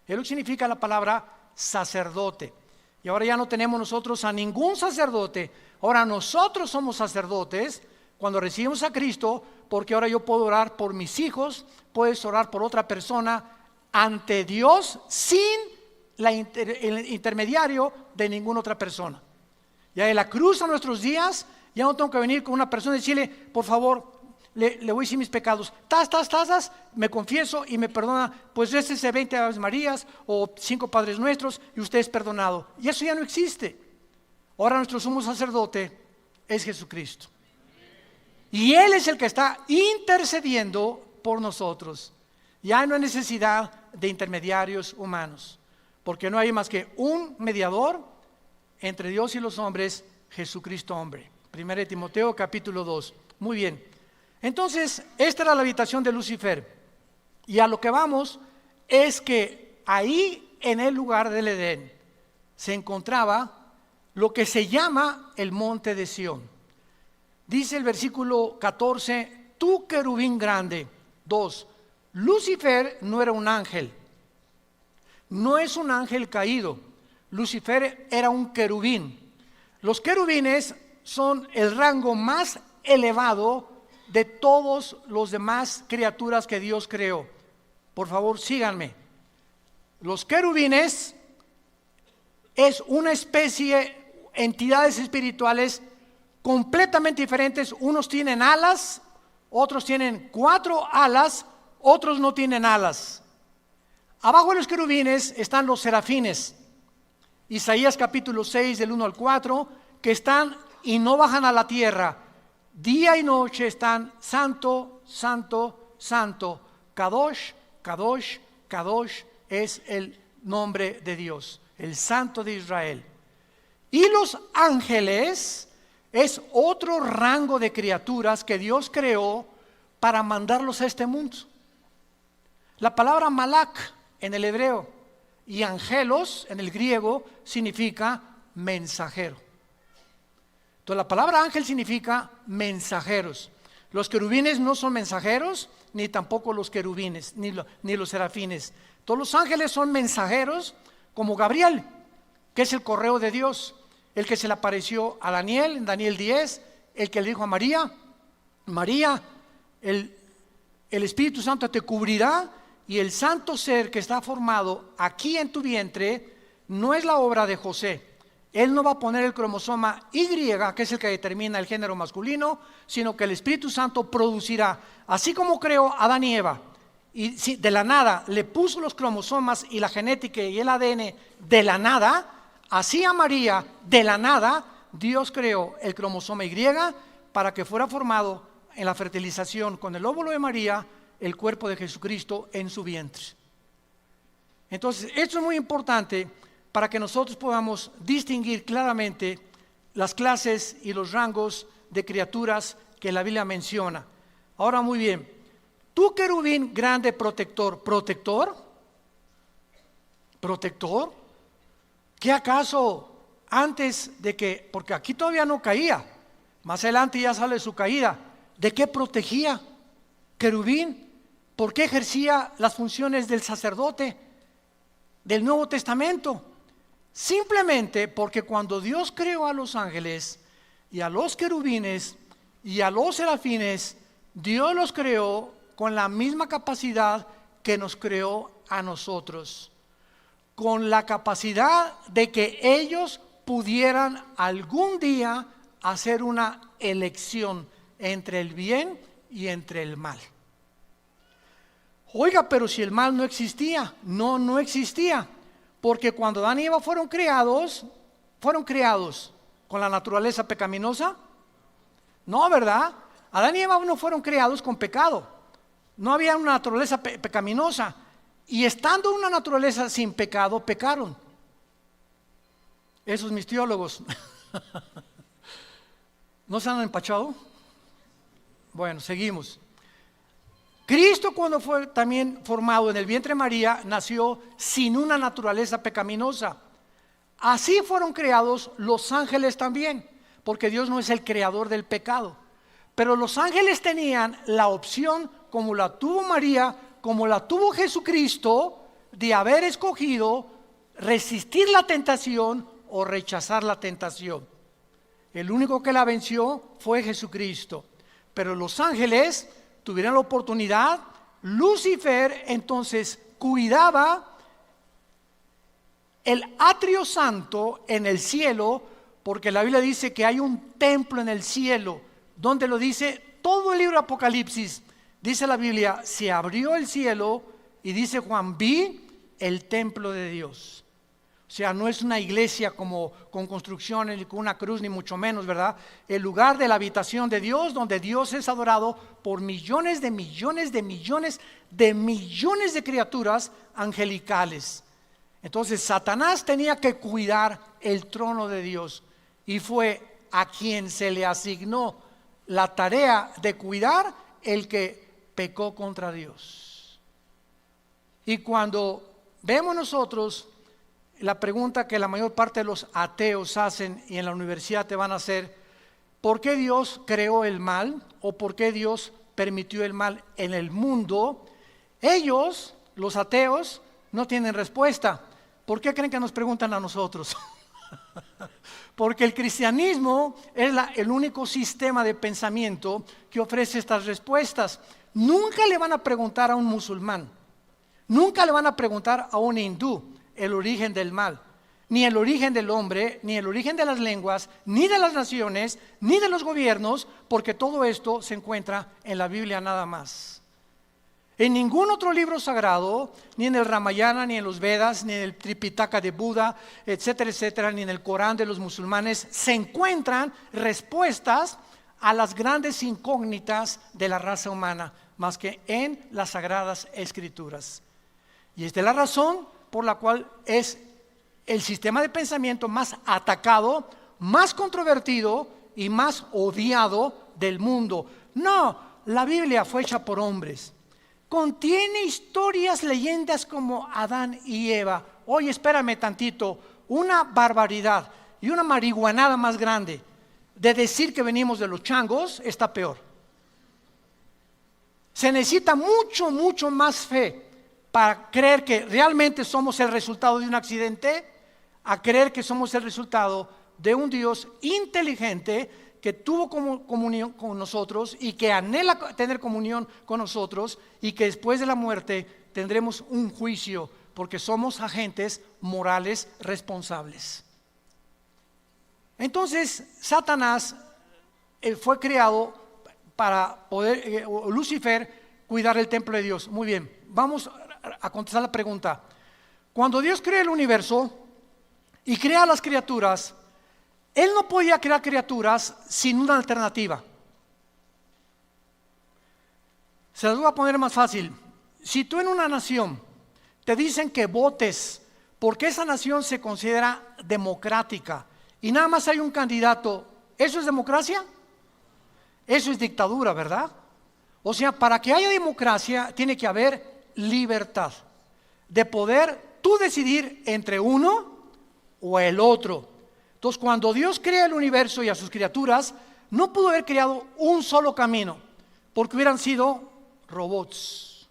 Speaker 1: Es lo que significa la palabra sacerdote. Y ahora ya no tenemos nosotros a ningún sacerdote. Ahora nosotros somos sacerdotes cuando recibimos a Cristo, porque ahora yo puedo orar por mis hijos, puedes orar por otra persona ante Dios sin el intermediario de ninguna otra persona. Ya en la cruz a nuestros días, ya no tengo que venir con una persona y decirle, por favor, le voy a decir mis pecados, me confieso y me perdona, pues récese 20 Aves Marías o 5 Padres Nuestros y usted es perdonado. Y eso ya no existe. Ahora nuestro sumo sacerdote es Jesucristo. Y Él es el que está intercediendo por nosotros. Ya no hay necesidad de intermediarios humanos, porque no hay más que un mediador entre Dios y los hombres, Jesucristo hombre. 1 Timoteo capítulo 2. Muy bien. Entonces, esta era la habitación de Lucifer. Y a lo que vamos es que ahí en el lugar del Edén se encontraba lo que se llama el monte de Sión. Dice el versículo 14, tú querubín grande. 2, Lucifer no era un ángel. No es un ángel caído. Lucifer era un querubín. Los querubines son el rango más elevado de todos los demás criaturas que Dios creó. Por favor, síganme. Los querubines es una especie, entidades espirituales completamente diferentes. Unos tienen alas, otros tienen 4 alas, otros no tienen alas. Abajo de los querubines están los serafines. Isaías capítulo 6 del 1 al 4, que están y no bajan a la tierra. Día y noche están santo, santo, santo. Kadosh, Kadosh, Kadosh es el nombre de Dios, el Santo de Israel. Y los ángeles es otro rango de criaturas que Dios creó para mandarlos a este mundo. La palabra malak en el hebreo, y angelos en el griego significa mensajero. Entonces la palabra ángel significa mensajeros. Los querubines no son mensajeros, ni tampoco los querubines, ni los serafines. Todos los ángeles son mensajeros, como Gabriel, que es el correo de Dios, el que se le apareció a Daniel en Daniel 10, el que le dijo a María, María, el Espíritu Santo te cubrirá, y el santo ser que está formado aquí en tu vientre no es la obra de José. Él no va a poner el cromosoma Y, que es el que determina el género masculino, sino que el Espíritu Santo producirá, así como creó a Adán y Eva, y si de la nada le puso los cromosomas y la genética y el ADN de la nada, así a María de la nada Dios creó el cromosoma Y para que fuera formado en la fertilización con el óvulo de María el cuerpo de Jesucristo en su vientre. Entonces, esto es muy importante para que nosotros podamos distinguir claramente las clases y los rangos de criaturas que la Biblia menciona. Ahora, muy bien, tú querubín grande protector, ¿protector? ¿Qué acaso antes de que, porque aquí todavía no caía, más adelante ya sale su caída, ¿de qué protegía querubín? ¿Por qué ejercía las funciones del sacerdote del Nuevo Testamento? Simplemente porque cuando Dios creó a los ángeles y a los querubines y a los serafines, Dios los creó con la misma capacidad que nos creó a nosotros, con la capacidad de que ellos pudieran algún día hacer una elección entre el bien y entre el mal. Oiga, pero si el mal no existía, no existía, porque cuando Adán y Eva fueron creados con la naturaleza pecaminosa. No, ¿verdad? Adán y Eva no fueron creados con pecado, no había una naturaleza pecaminosa, y estando una naturaleza sin pecado, pecaron. Esos mis teólogos ¿no se han empachado? Bueno, seguimos. Cristo, cuando fue también formado en el vientre de María, nació sin una naturaleza pecaminosa. Así fueron creados los ángeles también, porque Dios no es el creador del pecado. Pero los ángeles tenían la opción, como la tuvo María, como la tuvo Jesucristo, de haber escogido resistir la tentación o rechazar la tentación. El único que la venció fue Jesucristo. Pero los ángeles tuvieron la oportunidad. Lucifer entonces cuidaba el atrio santo en el cielo, porque la Biblia dice que hay un templo en el cielo. ¿Dónde lo dice? Todo el libro de Apocalipsis. Dice la Biblia, se abrió el cielo y dice Juan, vi el templo de Dios. O sea, no es una iglesia como con construcciones, ni con una cruz, ni mucho menos, ¿verdad? El lugar de la habitación de Dios, donde Dios es adorado por millones de millones de millones de millones de criaturas angelicales. Entonces, Satanás tenía que cuidar el trono de Dios, y fue a quien se le asignó la tarea de cuidar el que pecó contra Dios. Y cuando vemos nosotros la pregunta que la mayor parte de los ateos hacen y en la universidad te van a hacer, ¿por qué Dios creó el mal? ¿O por qué Dios permitió el mal en el mundo? Ellos, los ateos, no tienen respuesta. ¿Por qué creen que nos preguntan a nosotros? Porque el cristianismo es el único sistema de pensamiento que ofrece estas respuestas. Nunca le van a preguntar a un musulmán, nunca le van a preguntar a un hindú el origen del mal, ni el origen del hombre, ni el origen de las lenguas, ni de las naciones, ni de los gobiernos, porque todo esto se encuentra en la Biblia nada más. En ningún otro libro sagrado, ni en el Ramayana, ni en los Vedas, ni en el Tripitaka de Buda, etcétera, etcétera, ni en el Corán de los musulmanes, se encuentran respuestas a las grandes incógnitas de la raza humana, más que en las Sagradas Escrituras. Y esta es la razón por la cual es el sistema de pensamiento más atacado, más controvertido y más odiado del mundo. No, la Biblia fue hecha por hombres. contiene historias, leyendas como Adán y Eva. Oye, espérame tantito, una barbaridad y una marihuanada más grande de decir que venimos de los changos está peor. Se necesita mucho más fe para creer que realmente somos el resultado de un accidente, a creer que somos el resultado de un Dios inteligente que tuvo comunión con nosotros y que anhela tener comunión con nosotros, y que después de la muerte tendremos un juicio porque somos agentes morales responsables. Entonces Satanás fue creado para poder, Lucifer, cuidar el templo de Dios. Muy bien, vamos a contestar la pregunta. Cuando Dios crea el universo y crea las criaturas, Él no podía crear criaturas sin una alternativa. Se las voy a poner más fácil. Si tú en una nación te dicen que votes porque esa nación se considera democrática y nada más hay un candidato, ¿eso es democracia? Eso es dictadura, ¿verdad? O sea, para que haya democracia tiene que haber libertad de poder tú decidir entre uno o el otro. Entonces, cuando Dios crea el universo y a sus criaturas, no pudo haber creado un solo camino, porque hubieran sido robots.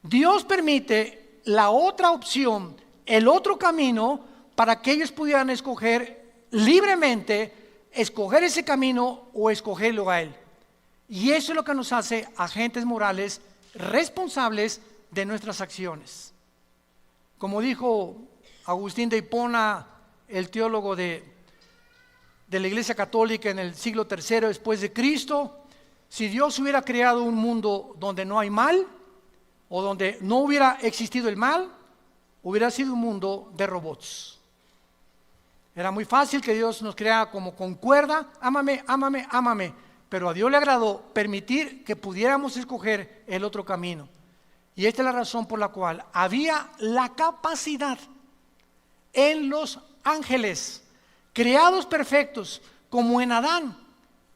Speaker 1: Dios permite la otra opción, el otro camino, para que ellos pudieran escoger libremente, escoger ese camino o escogerlo a Él. Y eso es lo que nos hace agentes morales responsables de nuestras acciones. Como dijo Agustín de Hipona, el teólogo de la Iglesia Católica en el siglo III después de Cristo, si Dios hubiera creado un mundo donde no hay mal, o donde no hubiera existido el mal, hubiera sido un mundo de robots. Era muy fácil que Dios nos creara como con cuerda, ámame, ámame, ámame, pero a Dios le agradó permitir que pudiéramos escoger el otro camino. Y esta es la razón por la cual había la capacidad en los ángeles, creados perfectos, como en Adán,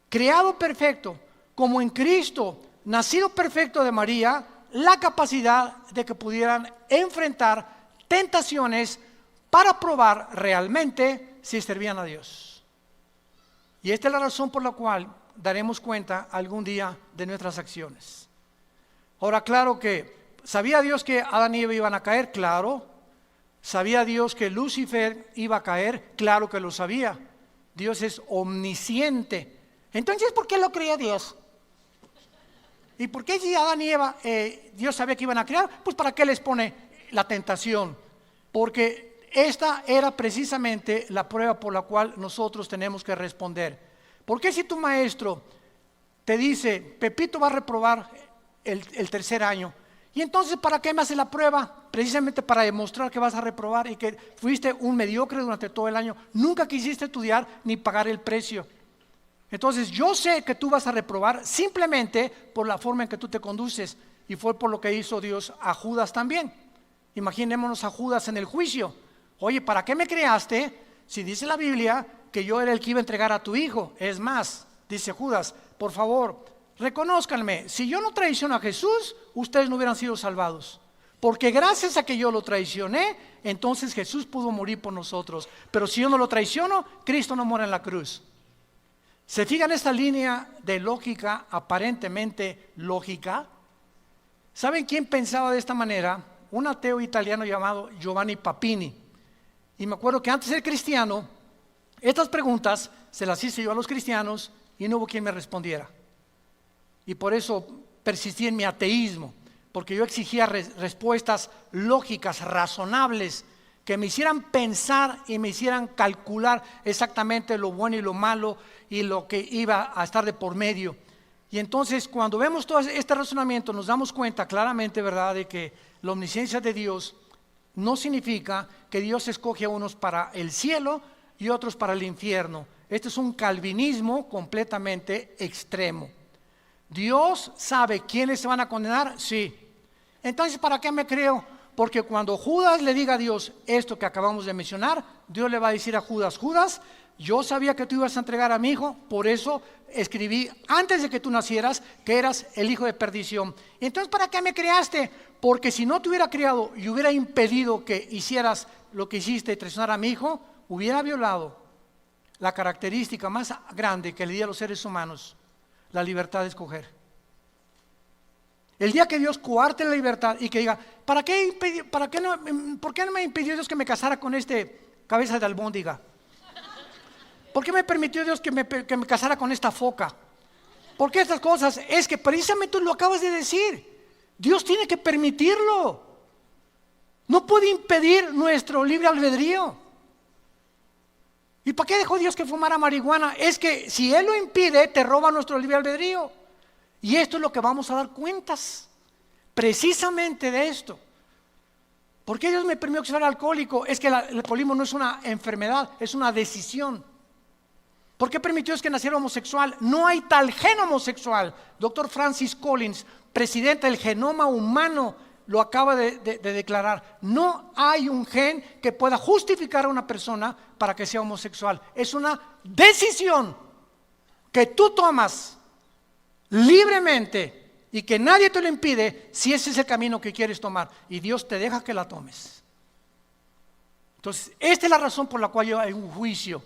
Speaker 1: creado perfecto, como en Cristo, nacido perfecto de María, la capacidad de que pudieran enfrentar tentaciones para probar realmente si servían a Dios. Y esta es la razón por la cual daremos cuenta algún día de nuestras acciones. Ahora, claro que, ¿sabía Dios que Adán y Eva iban a caer? Claro. ¿Sabía Dios que Lucifer iba a caer? Claro que lo sabía. Dios es omnisciente. Entonces, ¿por qué lo creía Dios? ¿Y por qué si Adán y Eva Dios sabía que iban a crear? Pues ¿para qué les pone la tentación? Porque esta era precisamente la prueba por la cual nosotros tenemos que responder. ¿Por qué si tu maestro te dice, Pepito va a reprobar el tercer año? Y entonces, ¿para qué me hace la prueba? Precisamente para demostrar que vas a reprobar y que fuiste un mediocre durante todo el año. Nunca quisiste estudiar ni pagar el precio. Entonces, yo sé que tú vas a reprobar simplemente por la forma en que tú te conduces. Y fue por lo que hizo Dios a Judas también. Imaginémonos a Judas en el juicio. Oye, ¿para qué me creaste si dice la Biblia que yo era el que iba a entregar a tu hijo? Es más, dice Judas, por favor, reconózcanme, si yo no traiciono a Jesús, ustedes no hubieran sido salvados. Porque gracias a que yo lo traicioné, entonces Jesús pudo morir por nosotros. Pero si yo no lo traiciono, Cristo no muere en la cruz. ¿Se fijan esta línea de lógica, aparentemente lógica? ¿Saben quién pensaba de esta manera? Un ateo italiano llamado Giovanni Papini. Y me acuerdo que antes de ser cristiano, estas preguntas se las hice yo a los cristianos y no hubo quien me respondiera. Y por eso persistí en mi ateísmo, porque yo exigía respuestas lógicas, razonables, que me hicieran pensar y me hicieran calcular exactamente lo bueno y lo malo y lo que iba a estar de por medio. Y entonces, cuando vemos todo este razonamiento, nos damos cuenta claramente, ¿verdad?, de que la omnisciencia de Dios no significa que Dios escoge a unos para el cielo y otros para el infierno. Este es un calvinismo completamente extremo. ¿Dios sabe quiénes se van a condenar? Sí. Entonces, ¿para qué me creo? porque cuando Judas le diga a Dios esto que acabamos de mencionar, Dios le va a decir a Judas: Judas, yo sabía que tú ibas a entregar a mi hijo, por eso escribí antes de que tú nacieras que eras el hijo de perdición. Entonces, ¿para qué me creaste? Porque si no te hubiera creado y hubiera impedido que hicieras lo que hiciste y traicionar a mi hijo, hubiera violado la característica más grande que le di a los seres humanos: la libertad de escoger. El día que Dios coarte la libertad y que diga: ¿por qué no me impidió Dios que me casara con cabeza de albóndiga? ¿Por qué me permitió Dios que me casara con esta foca? ¿Por qué estas cosas? Es que precisamente tú lo acabas de decir. Dios tiene que permitirlo. No puede impedir nuestro libre albedrío. ¿Y para qué dejó Dios que fumara marihuana? Es que si Él lo impide, te roba nuestro libre albedrío. Y esto es lo que vamos a dar cuentas, precisamente de esto. ¿Por qué Dios me permitió que fuera alcohólico? Es que el alcoholismo no es una enfermedad, es una decisión. ¿Por qué permitió Dios que naciera homosexual? No hay tal gen homosexual. Dr. Francis Collins, presidente del genoma humano, lo acaba de declarar. No hay un gen que pueda justificar a una persona para que sea homosexual. Es una decisión que tú tomas libremente y que nadie te lo impide si ese es el camino que quieres tomar, y Dios te deja que la tomes. Entonces, esta es la razón por la cual hay un juicio.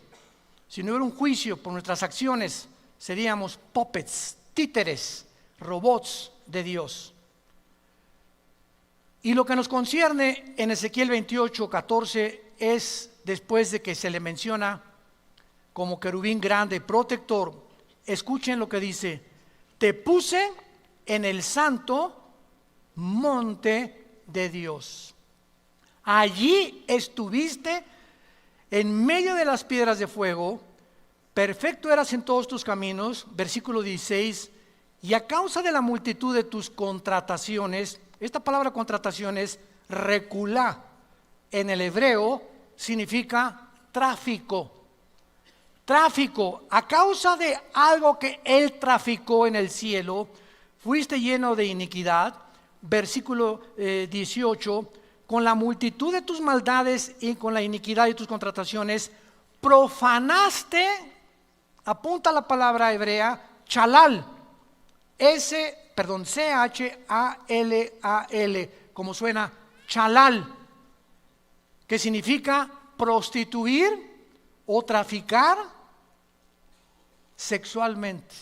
Speaker 1: Si no hubiera un juicio por nuestras acciones, seríamos puppets, títeres, robots de Dios. Y lo que nos concierne en Ezequiel 28:14 es, después de que se le menciona como querubín grande, protector, escuchen lo que dice: te puse en el santo monte de Dios. Allí estuviste en medio de las piedras de fuego, perfecto eras en todos tus caminos. Versículo 16, y a causa de la multitud de tus contrataciones, esta palabra contrataciones, reculá, en el hebreo significa tráfico. Tráfico, a causa de algo que Él traficó en el cielo, fuiste lleno de iniquidad. Versículo 18, con la multitud de tus maldades y con la iniquidad de tus contrataciones, profanaste, apunta la palabra hebrea, chalal, C-H-A-L-A-L, como suena, chalal, que significa prostituir o traficar sexualmente.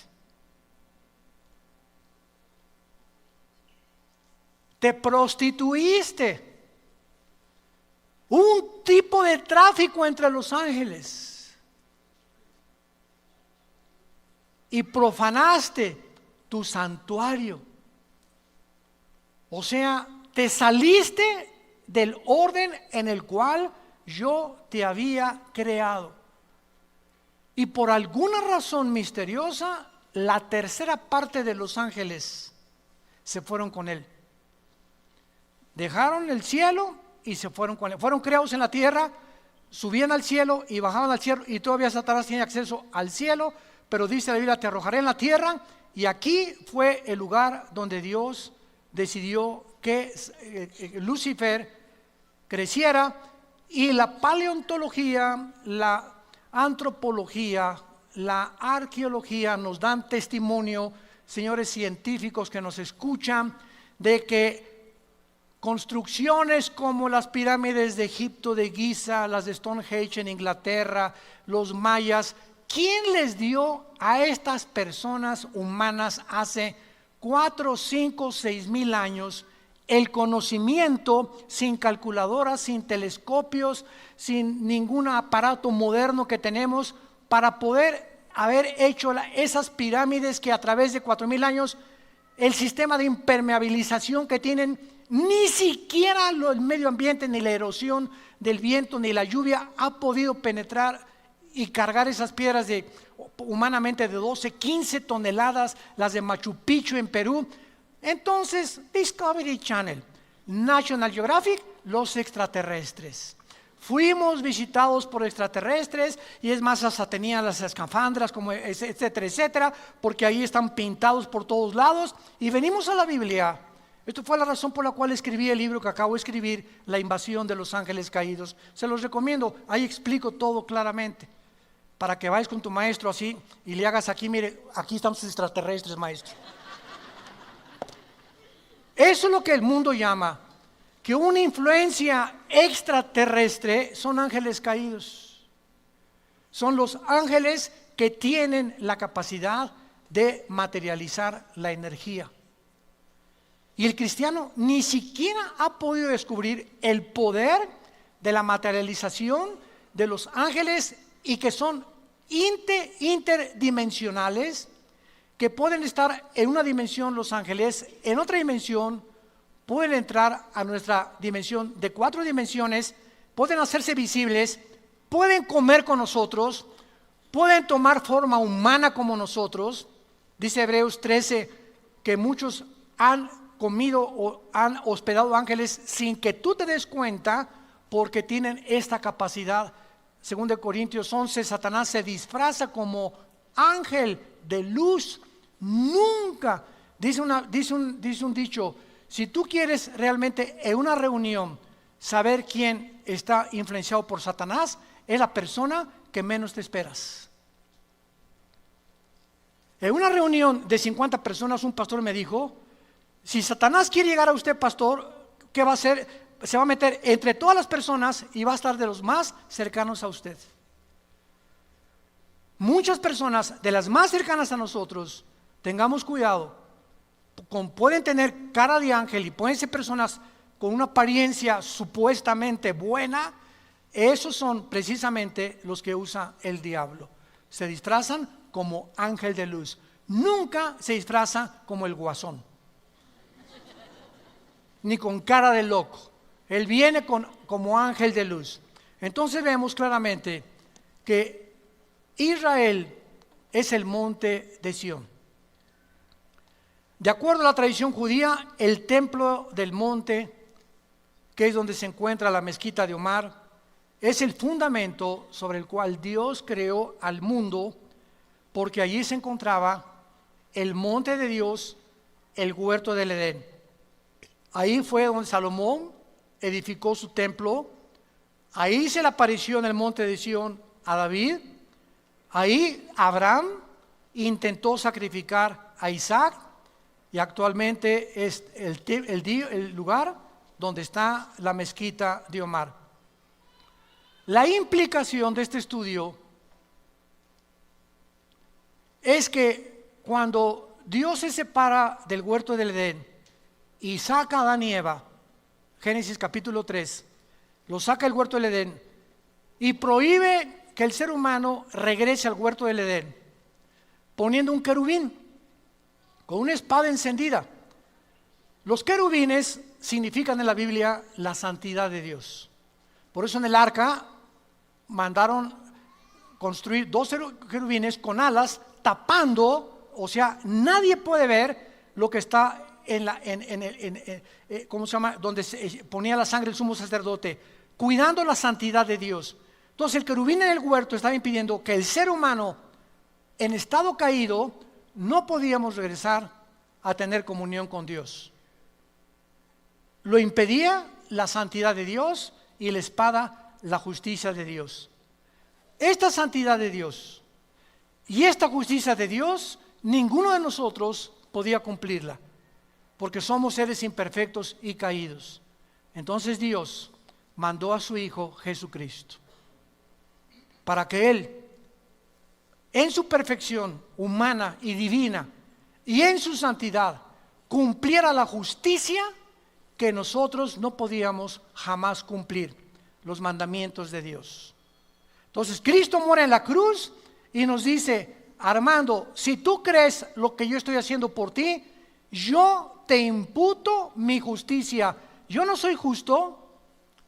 Speaker 1: Te prostituiste. Un tipo de tráfico entre los ángeles. Y profanaste tu santuario. O sea, te saliste del orden en el cual yo te había creado. Y por alguna razón misteriosa, la tercera parte de los ángeles se fueron con Él. Dejaron el cielo y se fueron con Él. Fueron creados en la tierra, subían al cielo y bajaban al cielo, y todavía Satanás tiene acceso al cielo, pero dice la Biblia: te arrojaré en la tierra. Y aquí fue el lugar donde Dios decidió que Lucifer creciera. Y la paleontología, la antropología, la arqueología nos dan testimonio, señores científicos que nos escuchan, de que construcciones como las pirámides de Egipto, de Giza, las de Stonehenge en Inglaterra, los mayas, ¿quién les dio a estas personas humanas hace 4, 5, 6 mil años el conocimiento, sin calculadoras, sin telescopios, sin ningún aparato moderno que tenemos, para poder haber hecho esas pirámides que a través de 4,000 años, el sistema de impermeabilización que tienen, ni siquiera el medio ambiente, ni la erosión del viento, ni la lluvia ha podido penetrar y cargar esas piedras humanamente de 12, 15 toneladas, las de Machu Picchu en Perú? Entonces, Discovery Channel, National Geographic, los extraterrestres. Fuimos visitados por extraterrestres, y es más, hasta tenían las escafandras, como etcétera, etcétera, porque ahí están pintados por todos lados. Y venimos a la Biblia, Esto fue la razón por la cual escribí el libro que acabo de escribir, La invasión de los ángeles caídos. Se los recomiendo, ahí explico todo claramente, para que vayas con tu maestro así y le hagas aquí, mire, aquí están sus extraterrestres, maestro. Eso es lo que el mundo llama que una influencia extraterrestre son ángeles caídos. Son los ángeles que tienen la capacidad de materializar la energía. Y el cristiano ni siquiera ha podido descubrir el poder de la materialización de los ángeles, y que son interdimensionales, que pueden estar en una dimensión los ángeles, en otra dimensión pueden entrar a nuestra dimensión de 4 dimensiones, pueden hacerse visibles, pueden comer con nosotros, pueden tomar forma humana como nosotros. Dice Hebreos 13 que muchos han comido o han hospedado ángeles sin que tú te des cuenta, porque tienen esta capacidad. Según de Corintios 11, Satanás se disfraza como ángel de luz. Nunca, dice un dicho, si tú quieres realmente en una reunión saber quién está influenciado por Satanás, es la persona que menos te esperas. En una reunión de 50 personas, un pastor me dijo, si Satanás quiere llegar a usted, pastor, ¿qué va a hacer? Se va a meter entre todas las personas y va a estar de los más cercanos a usted. Muchas personas de las más cercanas a nosotros, tengamos cuidado, pueden tener cara de ángel y pueden ser personas con una apariencia supuestamente buena. Esos son precisamente los que usa el diablo. Se disfrazan como ángel de luz. Nunca se disfraza como el guasón, ni con cara de loco. Él viene como ángel de luz. Entonces vemos claramente que Israel es el monte de Sión. De acuerdo a la tradición judía, el templo del monte, que es donde se encuentra la mezquita de Omar, es el fundamento sobre el cual Dios creó al mundo, porque allí se encontraba el monte de Dios, el huerto del Edén. Ahí fue donde Salomón edificó su templo. Ahí se le apareció en el monte de Sión a David. Ahí Abraham intentó sacrificar a Isaac, y actualmente es el lugar donde está la mezquita de Omar. La implicación de este estudio es que cuando Dios se separa del huerto del Edén y saca a Adán y Eva, Génesis capítulo 3, lo saca del huerto del Edén y prohíbe que el ser humano regrese al huerto del Edén, poniendo un querubín con una espada encendida. Los querubines significan en la Biblia la santidad de Dios. Por eso en el arca mandaron construir 2 querubines con alas tapando, o sea, nadie puede ver lo que está ¿cómo se llama? Donde se ponía la sangre del sumo sacerdote, cuidando la santidad de Dios. Entonces el querubín en el huerto estaba impidiendo que el ser humano en estado caído no podíamos regresar a tener comunión con Dios. Lo impedía la santidad de Dios, y la espada la justicia de Dios. Esta santidad de Dios y esta justicia de Dios, ninguno de nosotros podía cumplirla, porque somos seres imperfectos y caídos. Entonces Dios mandó a su Hijo Jesucristo para que Él, en su perfección humana y divina y en su santidad, cumpliera la justicia que nosotros no podíamos jamás cumplir, los mandamientos de Dios. Entonces Cristo muere en la cruz y nos dice: Armando, si tú crees lo que yo estoy haciendo por ti, yo te imputo mi justicia. Yo no soy justo.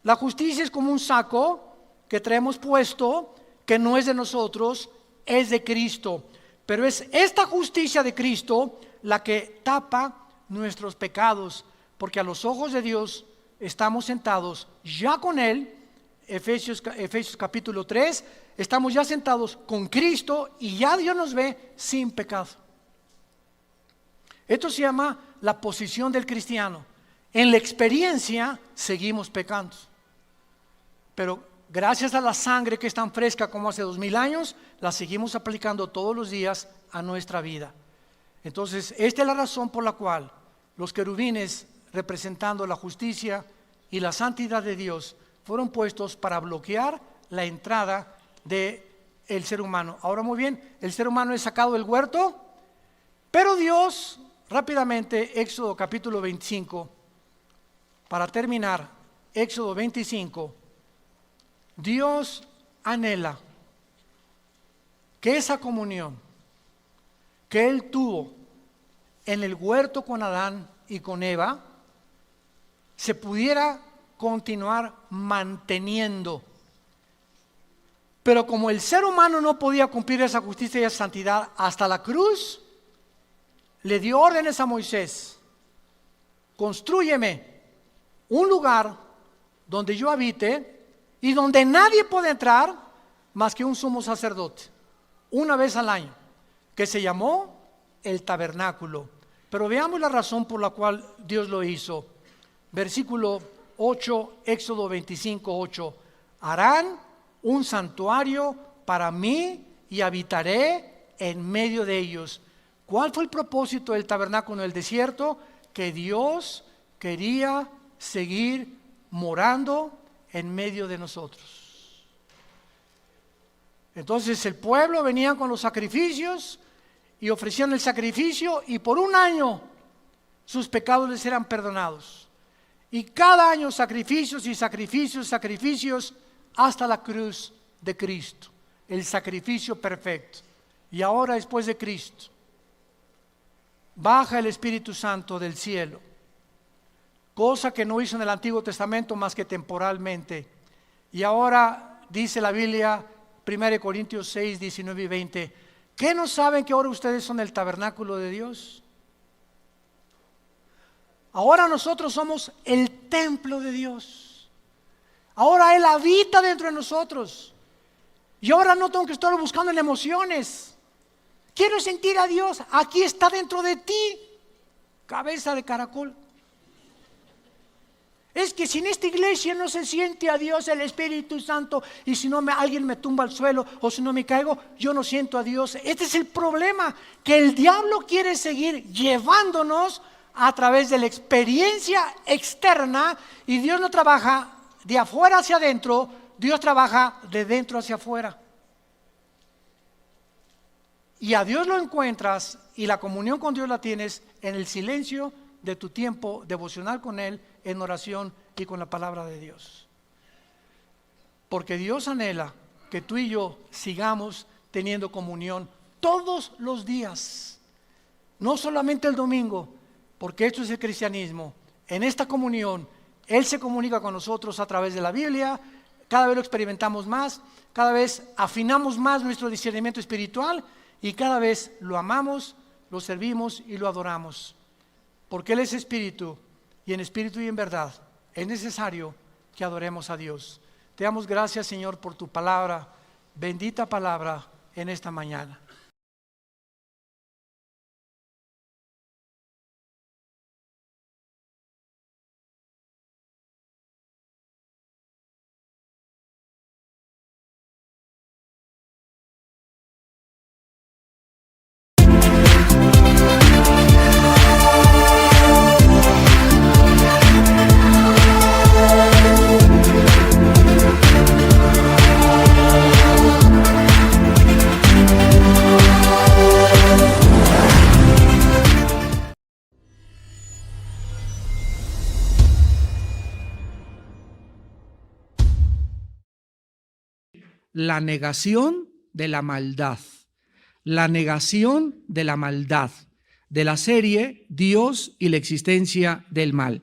Speaker 1: La justicia es como un saco que traemos puesto, que no es de nosotros, es de Cristo. Pero es esta justicia de Cristo la que tapa nuestros pecados, porque a los ojos de Dios estamos sentados ya con Él. Efesios capítulo 3, estamos ya sentados con Cristo y ya Dios nos ve sin pecado. Esto se llama la posición del cristiano. En la experiencia seguimos pecando, pero gracias a la sangre que es tan fresca como hace 2000 años, la seguimos aplicando todos los días a nuestra vida. Entonces, esta es la razón por la cual los querubines, representando la justicia y la santidad de Dios, fueron puestos para bloquear la entrada del ser humano. Ahora, muy bien, el ser humano es sacado del huerto, pero Dios, rápidamente, Éxodo capítulo 25, para terminar, Éxodo 25, Dios anhela que esa comunión que Él tuvo en el huerto con Adán y con Eva se pudiera continuar manteniendo. Pero como el ser humano no podía cumplir esa justicia y esa santidad hasta la cruz, le dio órdenes a Moisés: constrúyeme un lugar donde yo habite y donde nadie puede entrar más que un sumo sacerdote, una vez al año, que se llamó el tabernáculo. Pero veamos la razón por la cual Dios lo hizo. Versículo 8, Éxodo 25, 8. Harán un santuario para mí y habitaré en medio de ellos. ¿Cuál fue el propósito del tabernáculo en el desierto? Que Dios quería seguir morando en medio de nosotros. Entonces el pueblo venía con los sacrificios y ofrecían el sacrificio, y por un año sus pecados les eran perdonados. Y cada año sacrificios y sacrificios, sacrificios, hasta la cruz de Cristo, el sacrificio perfecto. Y ahora, después de Cristo, baja el Espíritu Santo del cielo, cosa que no hizo en el Antiguo Testamento más que temporalmente. Y ahora dice la Biblia, 1 Corintios 6, 19 y 20, ¿qué no saben que ahora ustedes son el tabernáculo de Dios? Ahora nosotros somos el templo de Dios. Ahora Él habita dentro de nosotros. Y ahora no tengo que estar buscando en emociones. Quiero sentir a Dios. Aquí está dentro de ti, cabeza de caracol. Es que si en esta iglesia no se siente a Dios, el Espíritu Santo, y si no alguien me tumba al suelo o si no me caigo, yo no siento a Dios. Este es el problema, que el diablo quiere seguir llevándonos a través de la experiencia externa, y Dios no trabaja de afuera hacia adentro, Dios trabaja de dentro hacia afuera. Y a Dios lo encuentras y la comunión con Dios la tienes en el silencio de tu tiempo devocional con Él, en oración y con la palabra de Dios. Porque Dios anhela que tú y yo sigamos teniendo comunión todos los días, no solamente el domingo, porque esto es el cristianismo. En esta comunión Él se comunica con nosotros a través de la Biblia, cada vez lo experimentamos más, cada vez afinamos más nuestro discernimiento espiritual y cada vez lo amamos, lo servimos y lo adoramos. Porque Él es espíritu, y en espíritu y en verdad es necesario que adoremos a Dios. Te damos gracias, Señor, por tu palabra, bendita palabra en esta mañana.
Speaker 2: La negación de la maldad. La negación de la maldad, de la serie Dios y la existencia del mal.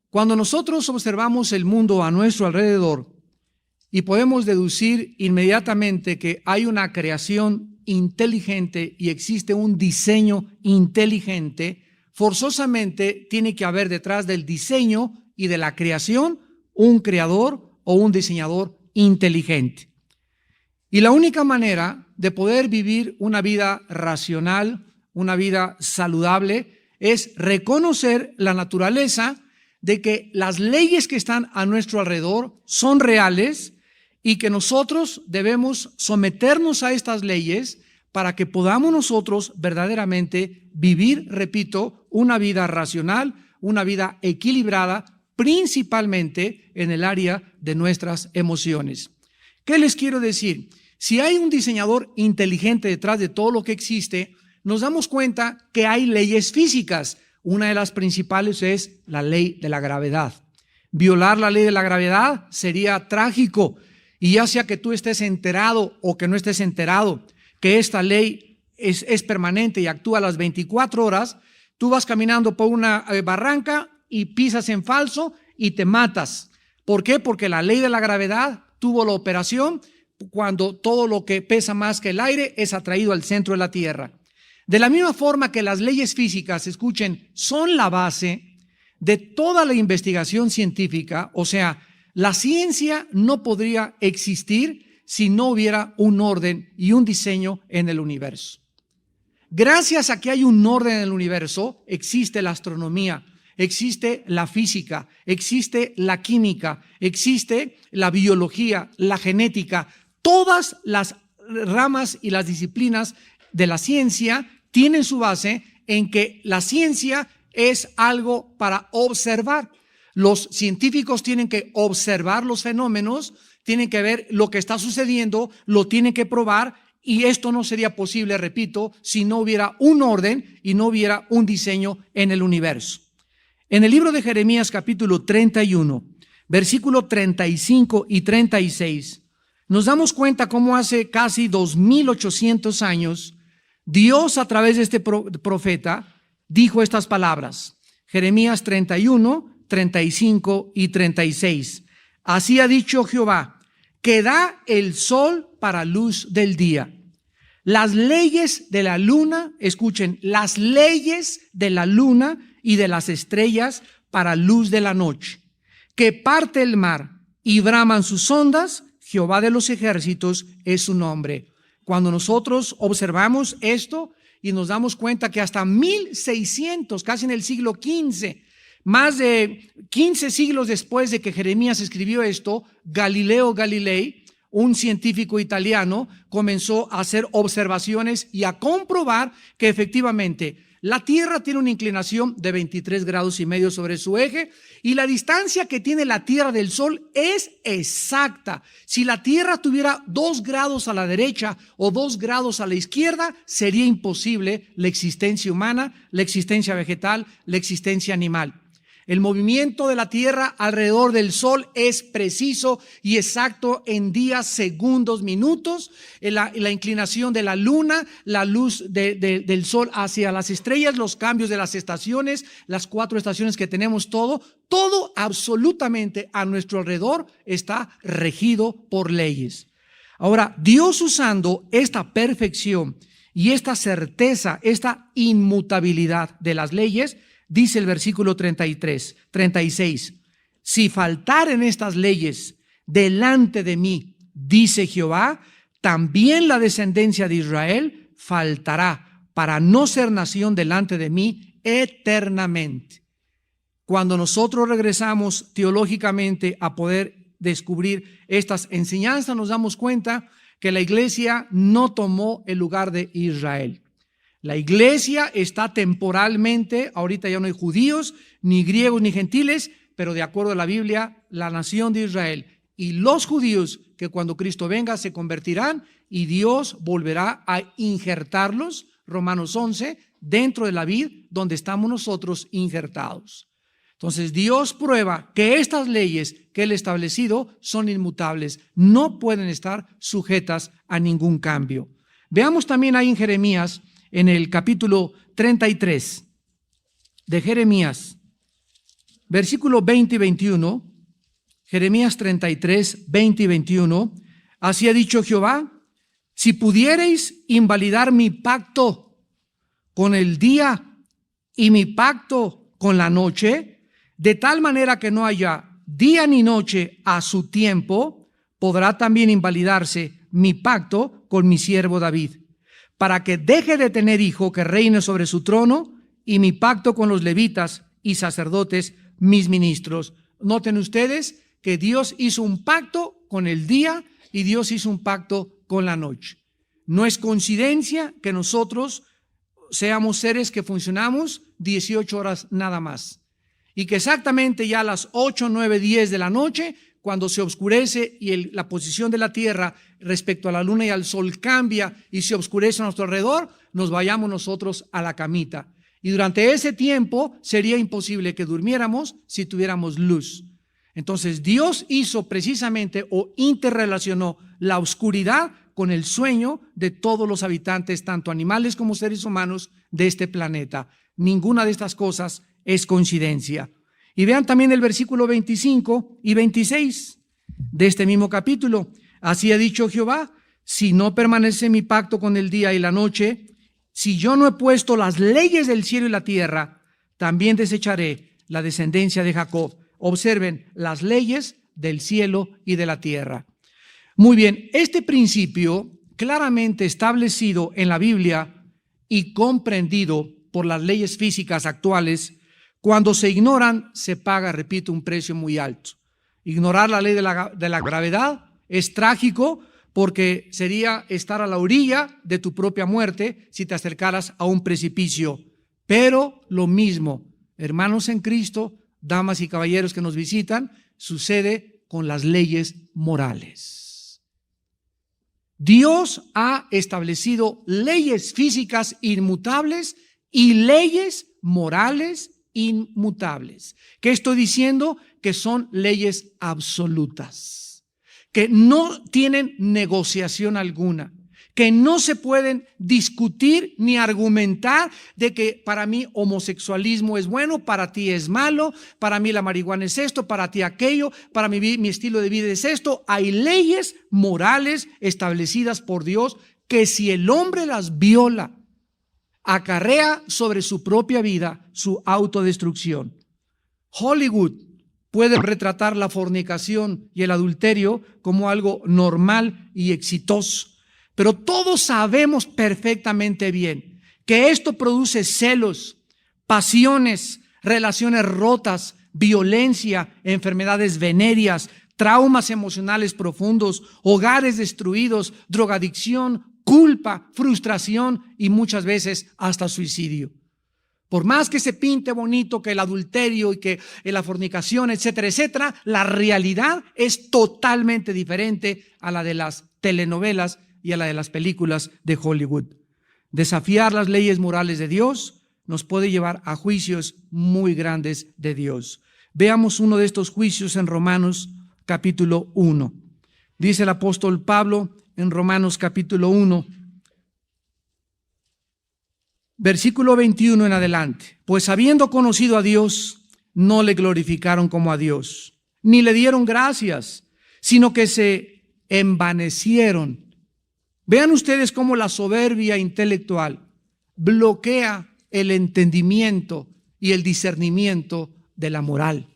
Speaker 2: Cuando nosotros observamos el mundo a nuestro alrededor y podemos deducir inmediatamente que hay una creación inteligente y existe un diseño inteligente, forzosamente tiene que haber detrás del diseño y de la creación un creador o un diseñador inteligente. Y la única manera de poder vivir una vida racional, una vida saludable, es reconocer la naturaleza de que las leyes que están a nuestro alrededor son reales y que nosotros debemos someternos a estas leyes para que podamos nosotros verdaderamente vivir, repito, una vida racional, una vida equilibrada, principalmente en el área de nuestras emociones. ¿Qué les quiero decir? Si hay un diseñador inteligente detrás de todo lo que existe, nos damos cuenta que hay leyes físicas. Una de las principales es la ley de la gravedad. Violar la ley de la gravedad sería trágico, y ya sea que tú estés enterado o que no estés enterado que esta ley es permanente y actúa a las 24 horas, tú vas caminando por una barranca y pisas en falso y te matas. ¿Por qué? Porque la ley de la gravedad tuvo la operación cuando todo lo que pesa más que el aire es atraído al centro de la Tierra. De la misma forma que las leyes físicas, escuchen, son la base de toda la investigación científica, o sea, la ciencia no podría existir si no hubiera un orden y un diseño en el universo. Gracias a que hay un orden en el universo, existe la astronomía, existe la física, existe la química, existe la biología, la genética. Todas las ramas y las disciplinas de la ciencia tienen su base en que la ciencia es algo para observar. Los científicos tienen que observar los fenómenos, tienen que ver lo que está sucediendo, lo tienen que probar, y esto no sería posible, repito, si no hubiera un orden y no hubiera un diseño en el universo. En el libro de Jeremías capítulo 31, versículo 35 y 36, nos damos cuenta cómo hace casi 2800 años Dios a través de este profeta dijo estas palabras. Jeremías 31, 35 y 36. Así ha dicho Jehová, que da el sol para luz del día. Las leyes de la luna, escuchen, las leyes de la luna y de las estrellas para luz de la noche. Que parte el mar y braman sus ondas, Jehová de los ejércitos es su nombre. Cuando nosotros observamos esto y nos damos cuenta que hasta 1600, casi en el siglo XV, más de 15 siglos después de que Jeremías escribió esto, Galileo Galilei, un científico italiano, comenzó a hacer observaciones y a comprobar que efectivamente la Tierra tiene una inclinación de 23 grados y medio sobre su eje, y la distancia que tiene la Tierra del Sol es exacta. Si la Tierra tuviera 2 grados a la derecha o 2 grados a la izquierda, sería imposible la existencia humana, la existencia vegetal, la existencia animal. El movimiento de la Tierra alrededor del Sol es preciso y exacto en días, segundos, minutos. La inclinación de la Luna, la luz del Sol hacia las estrellas, los cambios de las estaciones, las 4 estaciones que tenemos, todo absolutamente a nuestro alrededor está regido por leyes. Ahora, Dios, usando esta perfección y esta certeza, esta inmutabilidad de las leyes, dice el versículo 36, si faltaren estas leyes delante de mí, dice Jehová, también la descendencia de Israel faltará para no ser nación delante de mí eternamente. Cuando nosotros regresamos teológicamente a poder descubrir estas enseñanzas, nos damos cuenta que la iglesia no tomó el lugar de Israel. La iglesia está temporalmente, ahorita ya no hay judíos, ni griegos, ni gentiles, pero de acuerdo a la Biblia, la nación de Israel y los judíos que cuando Cristo venga se convertirán y Dios volverá a injertarlos, Romanos 11, dentro de la vid donde estamos nosotros injertados. Entonces Dios prueba que estas leyes que Él ha establecido son inmutables, no pueden estar sujetas a ningún cambio. Veamos también ahí en Jeremías, en el capítulo 33 de Jeremías, versículo 20 y 21, Jeremías 33, 20 y 21, así ha dicho Jehová, si pudiereis invalidar mi pacto con el día y mi pacto con la noche, de tal manera que no haya día ni noche a su tiempo, podrá también invalidarse mi pacto con mi siervo David. para que deje de tener hijo que reine sobre su trono, y mi pacto con los levitas y sacerdotes, mis ministros. Noten ustedes que Dios hizo un pacto con el día y Dios hizo un pacto con la noche. No es coincidencia que nosotros seamos seres que funcionamos 18 horas nada más. Y que exactamente ya a las 8, 9, 10 de la noche, cuando se oscurece y la posición de la tierra respecto a la luna y al sol cambia y se oscurece a nuestro alrededor, nos vayamos nosotros a la camita. Y durante ese tiempo sería imposible que durmiéramos si tuviéramos luz. Entonces Dios hizo precisamente o interrelacionó la oscuridad con el sueño de todos los habitantes, tanto animales como seres humanos, de este planeta. Ninguna de estas cosas es coincidencia. Y vean también el versículo 25 y 26 de este mismo capítulo. Así ha dicho Jehová: si no permanece mi pacto con el día y la noche, si yo no he puesto las leyes del cielo y la tierra, también desecharé la descendencia de Jacob. Observen, las leyes del cielo y de la tierra. Muy bien, este principio claramente establecido en la Biblia y comprendido por las leyes físicas actuales, cuando se ignoran, se paga, repito, un precio muy alto. Ignorar la ley de la gravedad es trágico, porque sería estar a la orilla de tu propia muerte si te acercaras a un precipicio. Pero lo mismo, hermanos en Cristo, damas y caballeros que nos visitan, sucede con las leyes morales. Dios ha establecido leyes físicas inmutables y leyes morales inmutables. ¿Qué estoy diciendo? Que son leyes absolutas, que no tienen negociación alguna, que no se pueden discutir ni argumentar de que para mí homosexualismo es bueno, para ti es malo, para mí la marihuana es esto, para ti aquello, para mí mi estilo de vida es esto. Hay leyes morales establecidas por Dios que si el hombre las viola, acarrea sobre su propia vida su autodestrucción. Hollywood puede retratar la fornicación y el adulterio como algo normal y exitoso, pero todos sabemos perfectamente bien que esto produce celos, pasiones, relaciones rotas, violencia, enfermedades venéreas, traumas emocionales profundos, hogares destruidos, drogadicción, culpa, frustración y muchas veces hasta suicidio. Por más que se pinte bonito que el adulterio y que la fornicación, etcétera, etcétera, la realidad es totalmente diferente a la de las telenovelas y a la de las películas de Hollywood. Desafiar las leyes morales de Dios nos puede llevar a juicios muy grandes de Dios. Veamos uno de estos juicios en Romanos capítulo 1. Dice el apóstol Pablo en Romanos capítulo 1, versículo 21 en adelante. Pues habiendo conocido a Dios, no le glorificaron como a Dios, ni le dieron gracias, sino que se envanecieron. Vean ustedes cómo la soberbia intelectual bloquea el entendimiento y el discernimiento de la moral.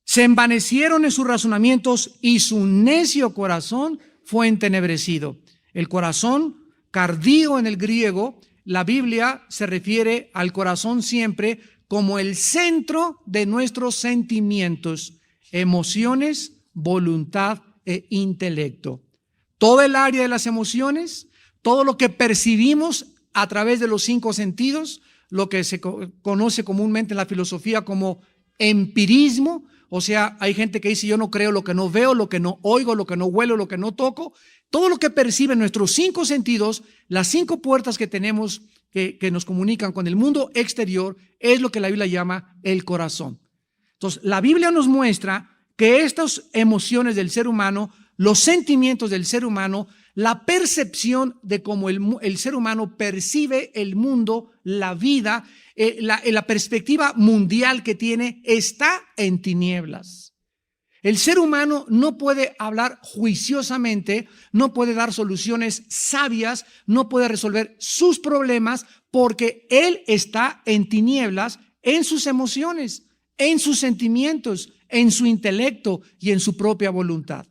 Speaker 2: Se envanecieron en sus razonamientos y su necio corazón fue entenebrecido. El corazón, cardío en el griego, la Biblia se refiere al corazón siempre como el centro de nuestros sentimientos, emociones, voluntad e intelecto. Todo el área de las emociones, todo lo que percibimos a través de los 5 sentidos, lo que se conoce comúnmente en la filosofía como empirismo. O sea, hay gente que dice: yo no creo lo que no veo, lo que no oigo, lo que no huelo, lo que no toco. Todo lo que perciben nuestros 5 sentidos, las 5 puertas que tenemos que nos comunican con el mundo exterior, es lo que la Biblia llama el corazón. Entonces, la Biblia nos muestra que estas emociones del ser humano, los sentimientos del ser humano, la percepción de cómo el ser humano percibe el mundo, la vida, la perspectiva mundial que tiene, está en tinieblas. El ser humano no puede hablar juiciosamente, no puede dar soluciones sabias, no puede resolver sus problemas porque él está en tinieblas en sus emociones, en sus sentimientos, en su intelecto y en su propia voluntad.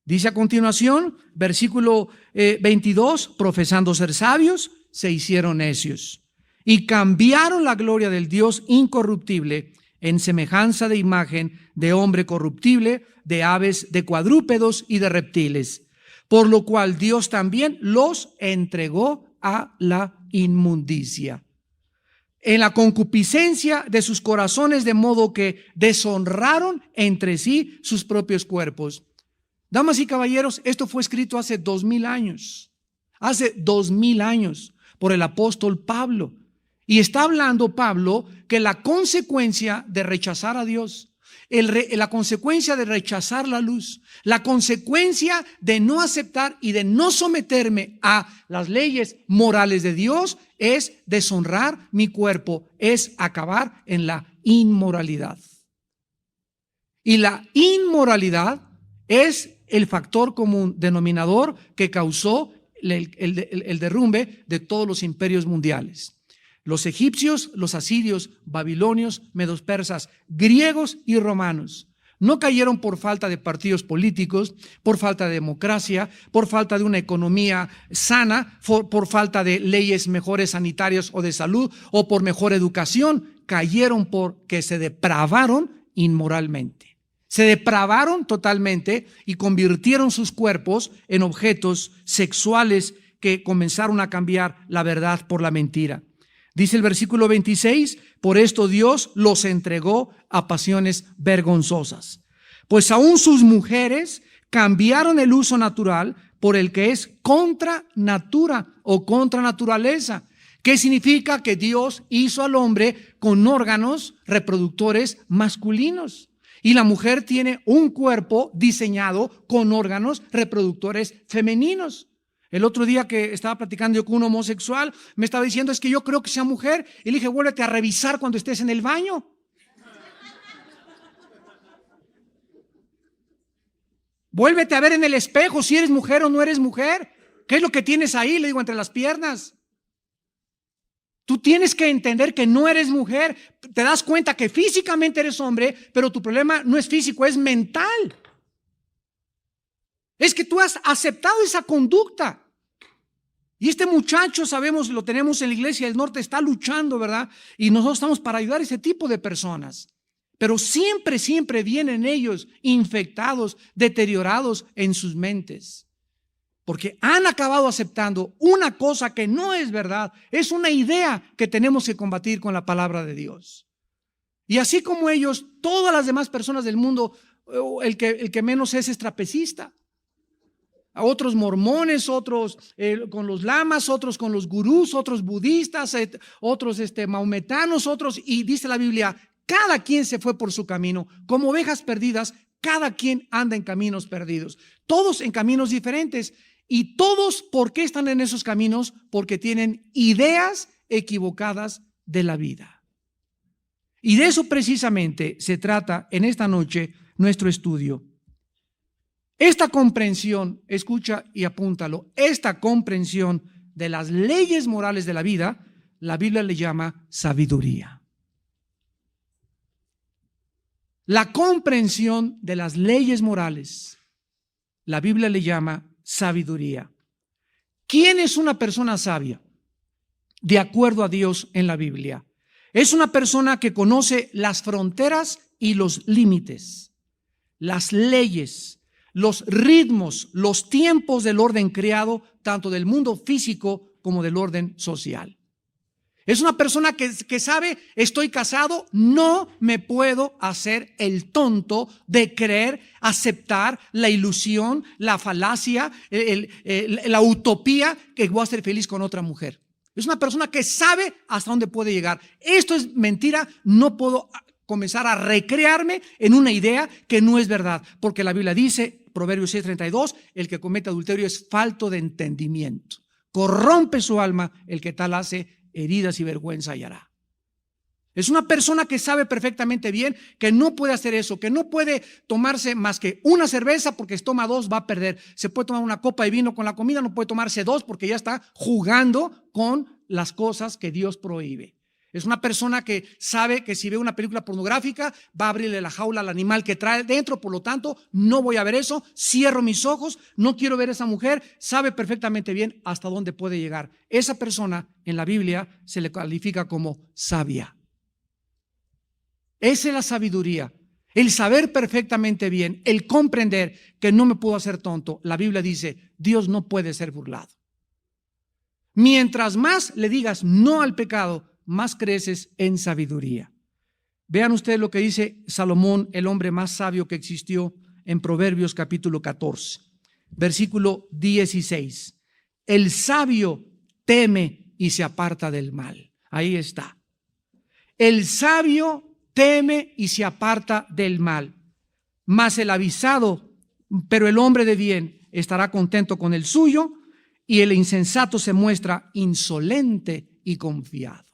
Speaker 2: Dice a continuación, versículo 22, profesando ser sabios, se hicieron necios y cambiaron la gloria del Dios incorruptible en semejanza de imagen de hombre corruptible, de aves, de cuadrúpedos y de reptiles, por lo cual Dios también los entregó a la inmundicia, en la concupiscencia de sus corazones, de modo que deshonraron entre sí sus propios cuerpos. Damas y caballeros, esto fue escrito hace 2000 años, por el apóstol Pablo. Y está hablando Pablo que la consecuencia de rechazar a Dios, la consecuencia de rechazar la luz, la consecuencia de no aceptar y de no someterme a las leyes morales de Dios es deshonrar mi cuerpo, es acabar en la inmoralidad. Y la inmoralidad es el factor común denominador que causó el derrumbe de todos los imperios mundiales. Los egipcios, los asirios, babilonios, medos persas, griegos y romanos no cayeron por falta de partidos políticos, por falta de democracia, por falta de una economía sana, por falta de leyes mejores sanitarias o de salud o por mejor educación. Cayeron porque se depravaron inmoralmente. Se depravaron totalmente y convirtieron sus cuerpos en objetos sexuales que comenzaron a cambiar la verdad por la mentira. Dice el versículo 26, por esto Dios los entregó a pasiones vergonzosas, pues aún sus mujeres cambiaron el uso natural por el que es contra natura o contra naturaleza. ¿Qué significa? Que Dios hizo al hombre con órganos reproductores masculinos y la mujer tiene un cuerpo diseñado con órganos reproductores femeninos. El otro día que estaba platicando yo con un homosexual, me estaba diciendo, es que yo creo que sea mujer. Y le dije, vuélvete a revisar cuando estés en el baño. Vuélvete a ver en el espejo si eres mujer o no eres mujer. ¿Qué es lo que tienes ahí? Le digo, entre las piernas. Tú tienes que entender que no eres mujer. Te das cuenta que físicamente eres hombre, pero tu problema no es físico, es mental. Es que tú has aceptado esa conducta. Y este muchacho, sabemos, lo tenemos en la iglesia del norte, está luchando, ¿verdad? Y nosotros estamos para ayudar a ese tipo de personas. Pero siempre vienen ellos infectados, deteriorados en sus mentes. Porque han acabado aceptando una cosa que no es verdad. Es una idea que tenemos que combatir con la palabra de Dios. Y así como ellos, todas las demás personas del mundo, el que menos es trapecista. A otros mormones, otros con los lamas, otros con los gurús, otros budistas, otros maometanos, otros, y dice la Biblia, cada quien se fue por su camino, como ovejas perdidas, cada quien anda en caminos perdidos, todos en caminos diferentes, y todos, ¿por qué están en esos caminos? Porque tienen ideas equivocadas de la vida. Y de eso precisamente se trata en esta noche nuestro estudio. Esta comprensión, escucha y apúntalo, esta comprensión de las leyes morales de la vida, la Biblia le llama sabiduría. La comprensión de las leyes morales, la Biblia le llama sabiduría. ¿Quién es una persona sabia? De acuerdo a Dios en la Biblia. Es una persona que conoce las fronteras y los límites, las leyes, los ritmos, los tiempos del orden creado, tanto del mundo físico como del orden social. Es una persona que sabe, estoy casado, no me puedo hacer el tonto de creer, aceptar la ilusión, la falacia, la utopía que voy a ser feliz con otra mujer. Es una persona que sabe hasta dónde puede llegar. Esto es mentira, no puedo comenzar a recrearme en una idea que no es verdad, porque la Biblia dice, Proverbios 6:32, el que comete adulterio es falto de entendimiento. Corrompe su alma, el que tal hace heridas y vergüenza hallará. Es una persona que sabe perfectamente bien que no puede hacer eso, que no puede tomarse más que una cerveza porque si toma dos va a perder. Se puede tomar una copa de vino con la comida, no puede tomarse dos porque ya está jugando con las cosas que Dios prohíbe. Es una persona que sabe que si ve una película pornográfica va a abrirle la jaula al animal que trae dentro, por lo tanto no voy a ver eso, cierro mis ojos, no quiero ver a esa mujer, sabe perfectamente bien hasta dónde puede llegar. Esa persona en la Biblia se le califica como sabia. Esa es la sabiduría, el saber perfectamente bien, el comprender que no me puedo hacer tonto. La Biblia dice, Dios no puede ser burlado. Mientras más le digas no al pecado, más creces en sabiduría. Vean ustedes lo que dice Salomón, el hombre más sabio que existió, en Proverbios capítulo 14, versículo 16. El sabio teme y se aparta del mal. Ahí está. El sabio teme y se aparta del mal. Mas el avisado, pero el hombre de bien, estará contento con el suyo, y el insensato se muestra insolente y confiado.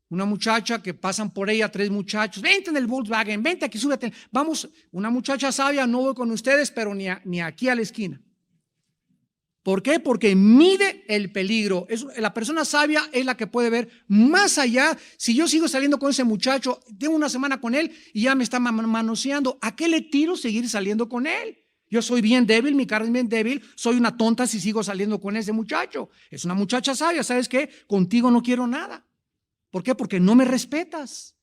Speaker 2: Una muchacha que pasan por ella 3 muchachos, vente en el Volkswagen, vente aquí, súbete, vamos, una muchacha sabia, no voy con ustedes, pero ni aquí a la esquina. ¿Por qué? Porque mide el peligro. La persona sabia es la que puede ver más allá. Si yo sigo saliendo con ese muchacho, tengo una semana con él y ya me está manoseando, ¿a qué le tiro seguir saliendo con él? Yo soy bien débil, mi carne es bien débil, soy una tonta si sigo saliendo con ese muchacho. Es una muchacha sabia, ¿sabes qué? Contigo no quiero nada. ¿Por qué? Porque no me respetas.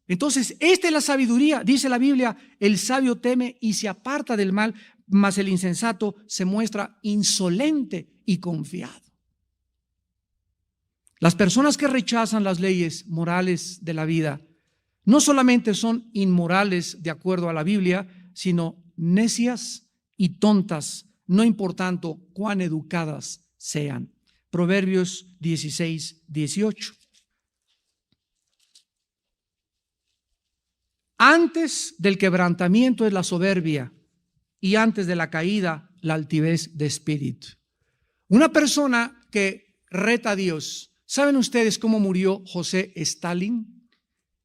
Speaker 2: Entonces, esta es la sabiduría. Dice la Biblia, el sabio teme y se aparta del mal, mas el insensato se muestra insolente y confiado. Las personas que rechazan las leyes morales de la vida no solamente son inmorales de acuerdo a la Biblia, sino necias y tontas, no importando cuán educadas sean. Proverbios 16, 18. Antes del quebrantamiento es la soberbia y antes de la caída la altivez de espíritu. Una persona que reta a Dios. ¿Saben ustedes cómo murió José Stalin?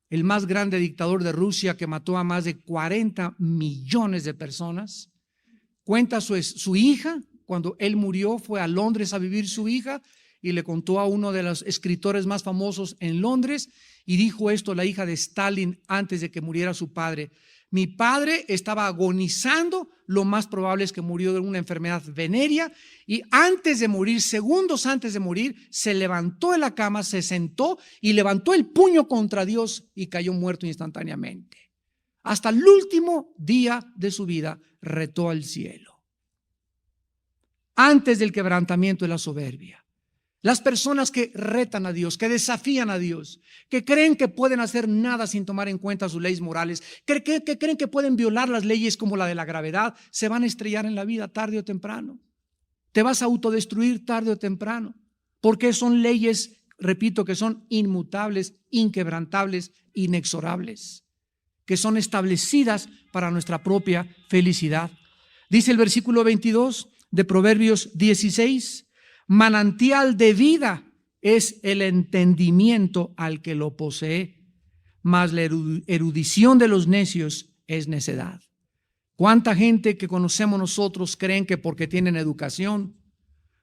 Speaker 2: El más grande dictador de Rusia que mató a más de 40 millones de personas. Cuenta su hija, cuando él murió fue a Londres a vivir su hija y le contó a uno de los escritores más famosos en Londres y dijo esto la hija de Stalin antes de que muriera su padre. Mi padre estaba agonizando, lo más probable es que murió de una enfermedad venérea y antes de morir, segundos antes de morir, se levantó de la cama, se sentó y levantó el puño contra Dios y cayó muerto instantáneamente. Hasta el último día de su vida retó al cielo. Antes del quebrantamiento de la soberbia. Las personas que retan a Dios, que desafían a Dios, que creen que pueden hacer nada sin tomar en cuenta sus leyes morales, que creen que pueden violar las leyes como la de la gravedad, se van a estrellar en la vida tarde o temprano. Te vas a autodestruir tarde o temprano, porque son leyes, repito, que son inmutables, inquebrantables, inexorables, que son establecidas para nuestra propia felicidad. Dice el versículo 22 de Proverbios 16, manantial de vida es el entendimiento al que lo posee, mas la erudición de los necios es necedad. ¿Cuánta gente que conocemos nosotros creen que porque tienen educación,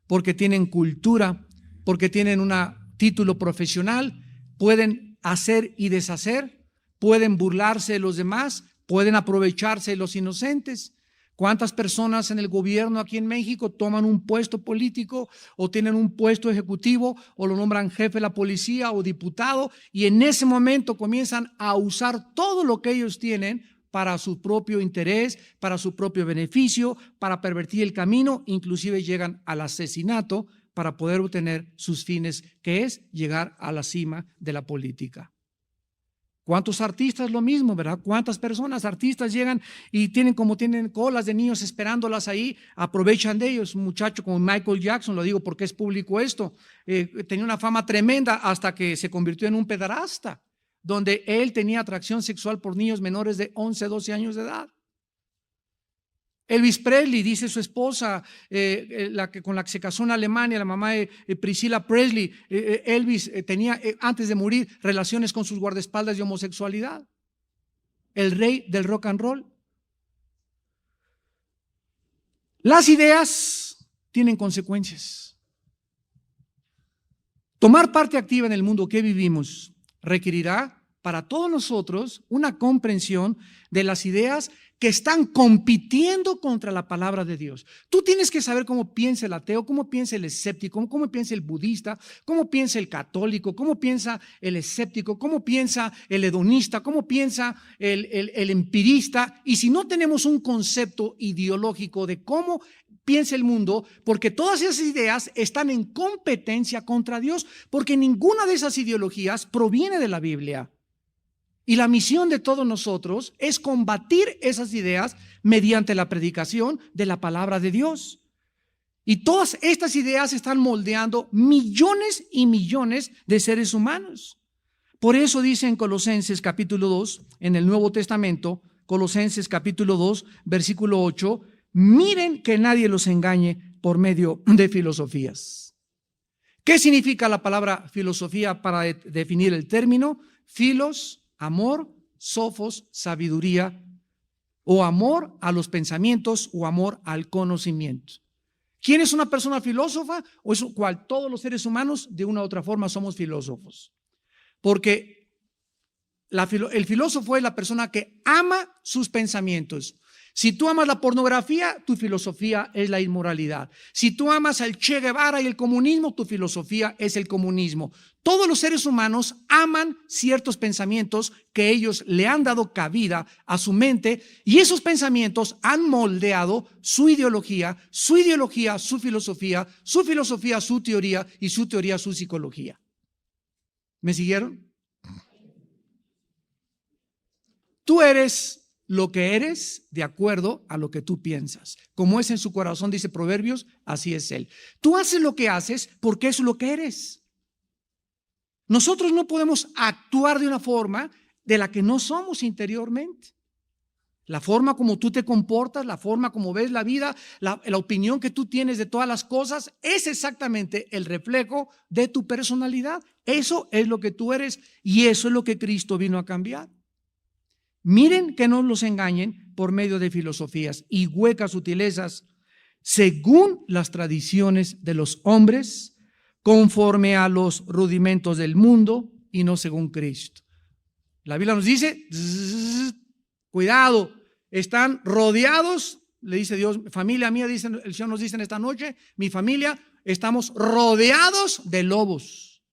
Speaker 2: porque tienen cultura, porque tienen un título profesional, pueden hacer y deshacer, pueden burlarse de los demás, pueden aprovecharse de los inocentes? ¿Cuántas personas en el gobierno aquí en México toman un puesto político o tienen un puesto ejecutivo o lo nombran jefe de la policía o diputado y en ese momento comienzan a usar todo lo que ellos tienen para su propio interés, para su propio beneficio, para pervertir el camino, inclusive llegan al asesinato para poder obtener sus fines, que es llegar a la cima de la política? ¿Cuántos artistas lo mismo, verdad? ¿Cuántas personas, artistas llegan y tienen colas de niños esperándolas ahí, aprovechan de ellos? Un muchacho como Michael Jackson, lo digo porque es público esto, tenía una fama tremenda hasta que se convirtió en un pederasta, donde él tenía atracción sexual por niños menores de 11, 12 años de edad. Elvis Presley, dice su esposa, con la que se casó en Alemania, la mamá de Priscilla Presley, Elvis tenía antes de morir relaciones con sus guardaespaldas de homosexualidad. El rey del rock and roll. Las ideas tienen consecuencias. Tomar parte activa en el mundo que vivimos requerirá para todos nosotros una comprensión de las ideas que están compitiendo contra la palabra de Dios. Tú tienes que saber cómo piensa el ateo, cómo piensa el escéptico, cómo piensa el budista, cómo piensa el católico, cómo piensa el escéptico, cómo piensa el hedonista, cómo piensa el empirista. Y si no tenemos un concepto ideológico de cómo piensa el mundo, porque todas esas ideas están en competencia contra Dios, porque ninguna de esas ideologías proviene de la Biblia. Y la misión de todos nosotros es combatir esas ideas mediante la predicación de la palabra de Dios. Y todas estas ideas están moldeando millones y millones de seres humanos. Por eso dice en Colosenses capítulo 2, en el Nuevo Testamento, Colosenses capítulo 2, versículo 8, miren que nadie los engañe por medio de filosofías. ¿Qué significa la palabra filosofía para definir el término? Filos, amor, sofos, sabiduría, o amor a los pensamientos o amor al conocimiento. ¿Quién es una persona filósofa? O es cual todos los seres humanos de una u otra forma somos filósofos. Porque el filósofo es la persona que ama sus pensamientos. Si tú amas la pornografía, tu filosofía es la inmoralidad. Si tú amas al Che Guevara y el comunismo, tu filosofía es el comunismo. Todos los seres humanos aman ciertos pensamientos que ellos le han dado cabida a su mente, y esos pensamientos han moldeado su ideología, su filosofía, su teoría y su teoría, su psicología. ¿Me siguieron? Tú eres lo que eres de acuerdo a lo que tú piensas. Como es en su corazón, dice Proverbios, así es él. Tú haces lo que haces porque es lo que eres. Nosotros no podemos actuar de una forma de la que no somos interiormente. La forma como tú te comportas, la forma como ves la vida, la opinión que tú tienes de todas las cosas, es exactamente el reflejo de tu personalidad. Eso es lo que tú eres y eso es lo que Cristo vino a cambiar. Miren que no los engañen por medio de filosofías y huecas sutilezas, según las tradiciones de los hombres, conforme a los rudimentos del mundo y no según Cristo. La Biblia nos dice, cuidado, están rodeados, le dice Dios, familia mía, dice, el Señor nos dice en esta noche, mi familia, estamos rodeados de lobos.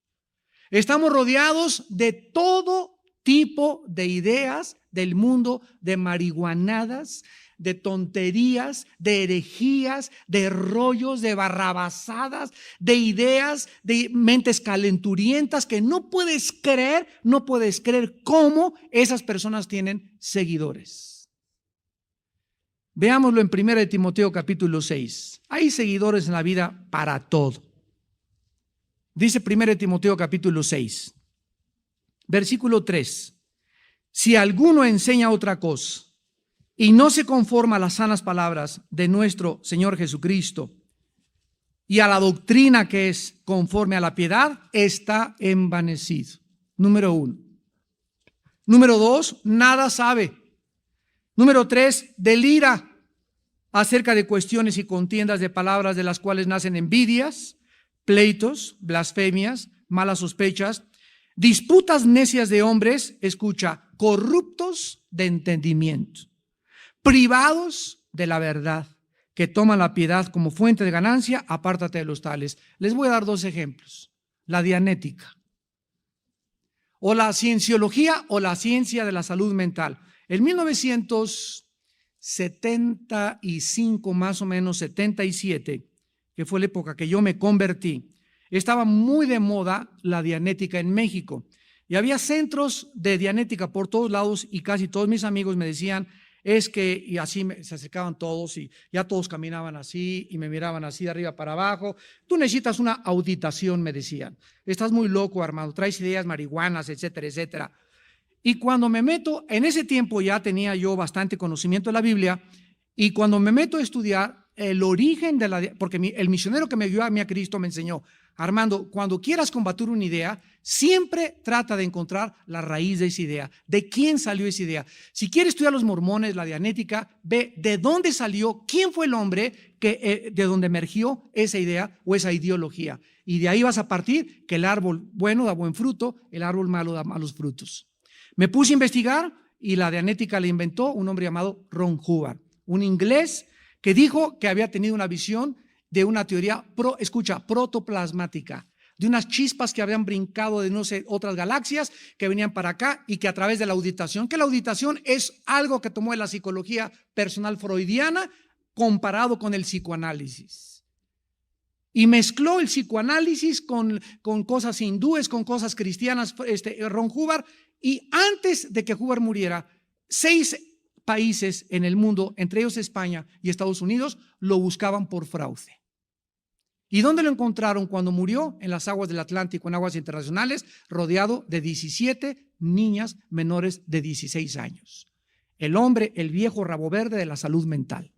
Speaker 2: Estamos rodeados de todo tipo de ideas del mundo, de marihuanadas, de tonterías, de herejías, de rollos, de barrabasadas, de ideas, de mentes calenturientas que no puedes creer cómo esas personas tienen seguidores. Veámoslo en 1 Timoteo capítulo 6. Hay seguidores en la vida para todo. Dice 1 Timoteo capítulo 6, versículo 3. Si alguno enseña otra cosa y no se conforma a las sanas palabras de nuestro Señor Jesucristo y a la doctrina que es conforme a la piedad, está envanecido. Número 1. Número 2, nada sabe. Número 3, delira acerca de cuestiones y contiendas de palabras de las cuales nacen envidias, pleitos, blasfemias, malas sospechas, disputas necias de hombres, escucha, corruptos de entendimiento, privados de la verdad, que toman la piedad como fuente de ganancia, apártate de los tales. Les voy a dar 2 ejemplos. La dianética, o la cienciología, o la ciencia de la salud mental. En 1975, más o menos 77, que fue la época que yo me convertí, estaba muy de moda la dianética en México. Y había centros de dianética por todos lados y casi todos mis amigos me decían, es que, y así se acercaban todos y ya todos caminaban así y me miraban así de arriba para abajo. Tú necesitas una auditación, me decían. Estás muy loco, Armando, traes ideas marihuanas, etcétera, etcétera. Y cuando me meto, en ese tiempo ya tenía yo bastante conocimiento de la Biblia, y cuando me meto a estudiar el origen de la, porque el misionero que me dio a mí a Cristo me enseñó, Armando, cuando quieras combatir una idea, siempre trata de encontrar la raíz de esa idea, de quién salió esa idea. Si quieres estudiar los mormones, la dianética, ve de dónde salió, quién fue el hombre de donde emergió esa idea o esa ideología. Y de ahí vas a partir que el árbol bueno da buen fruto, el árbol malo da malos frutos. Me puse a investigar y la dianética la inventó un hombre llamado Ron Hubbard, un inglés que dijo que había tenido una visión de una teoría, protoplasmática, de unas chispas que habían brincado de no sé, otras galaxias que venían para acá y que a través de la auditación, que la auditación es algo que tomó de la psicología personal freudiana comparado con el psicoanálisis. Y mezcló el psicoanálisis con cosas hindúes, con cosas cristianas, Ron Hubbard, y antes de que Hubbard muriera, 6 países en el mundo, entre ellos España y Estados Unidos, lo buscaban por fraude. ¿Y dónde lo encontraron cuando murió? En las aguas del Atlántico, en aguas internacionales, rodeado de 17 niñas menores de 16 años. El hombre, el viejo rabo verde de la salud mental.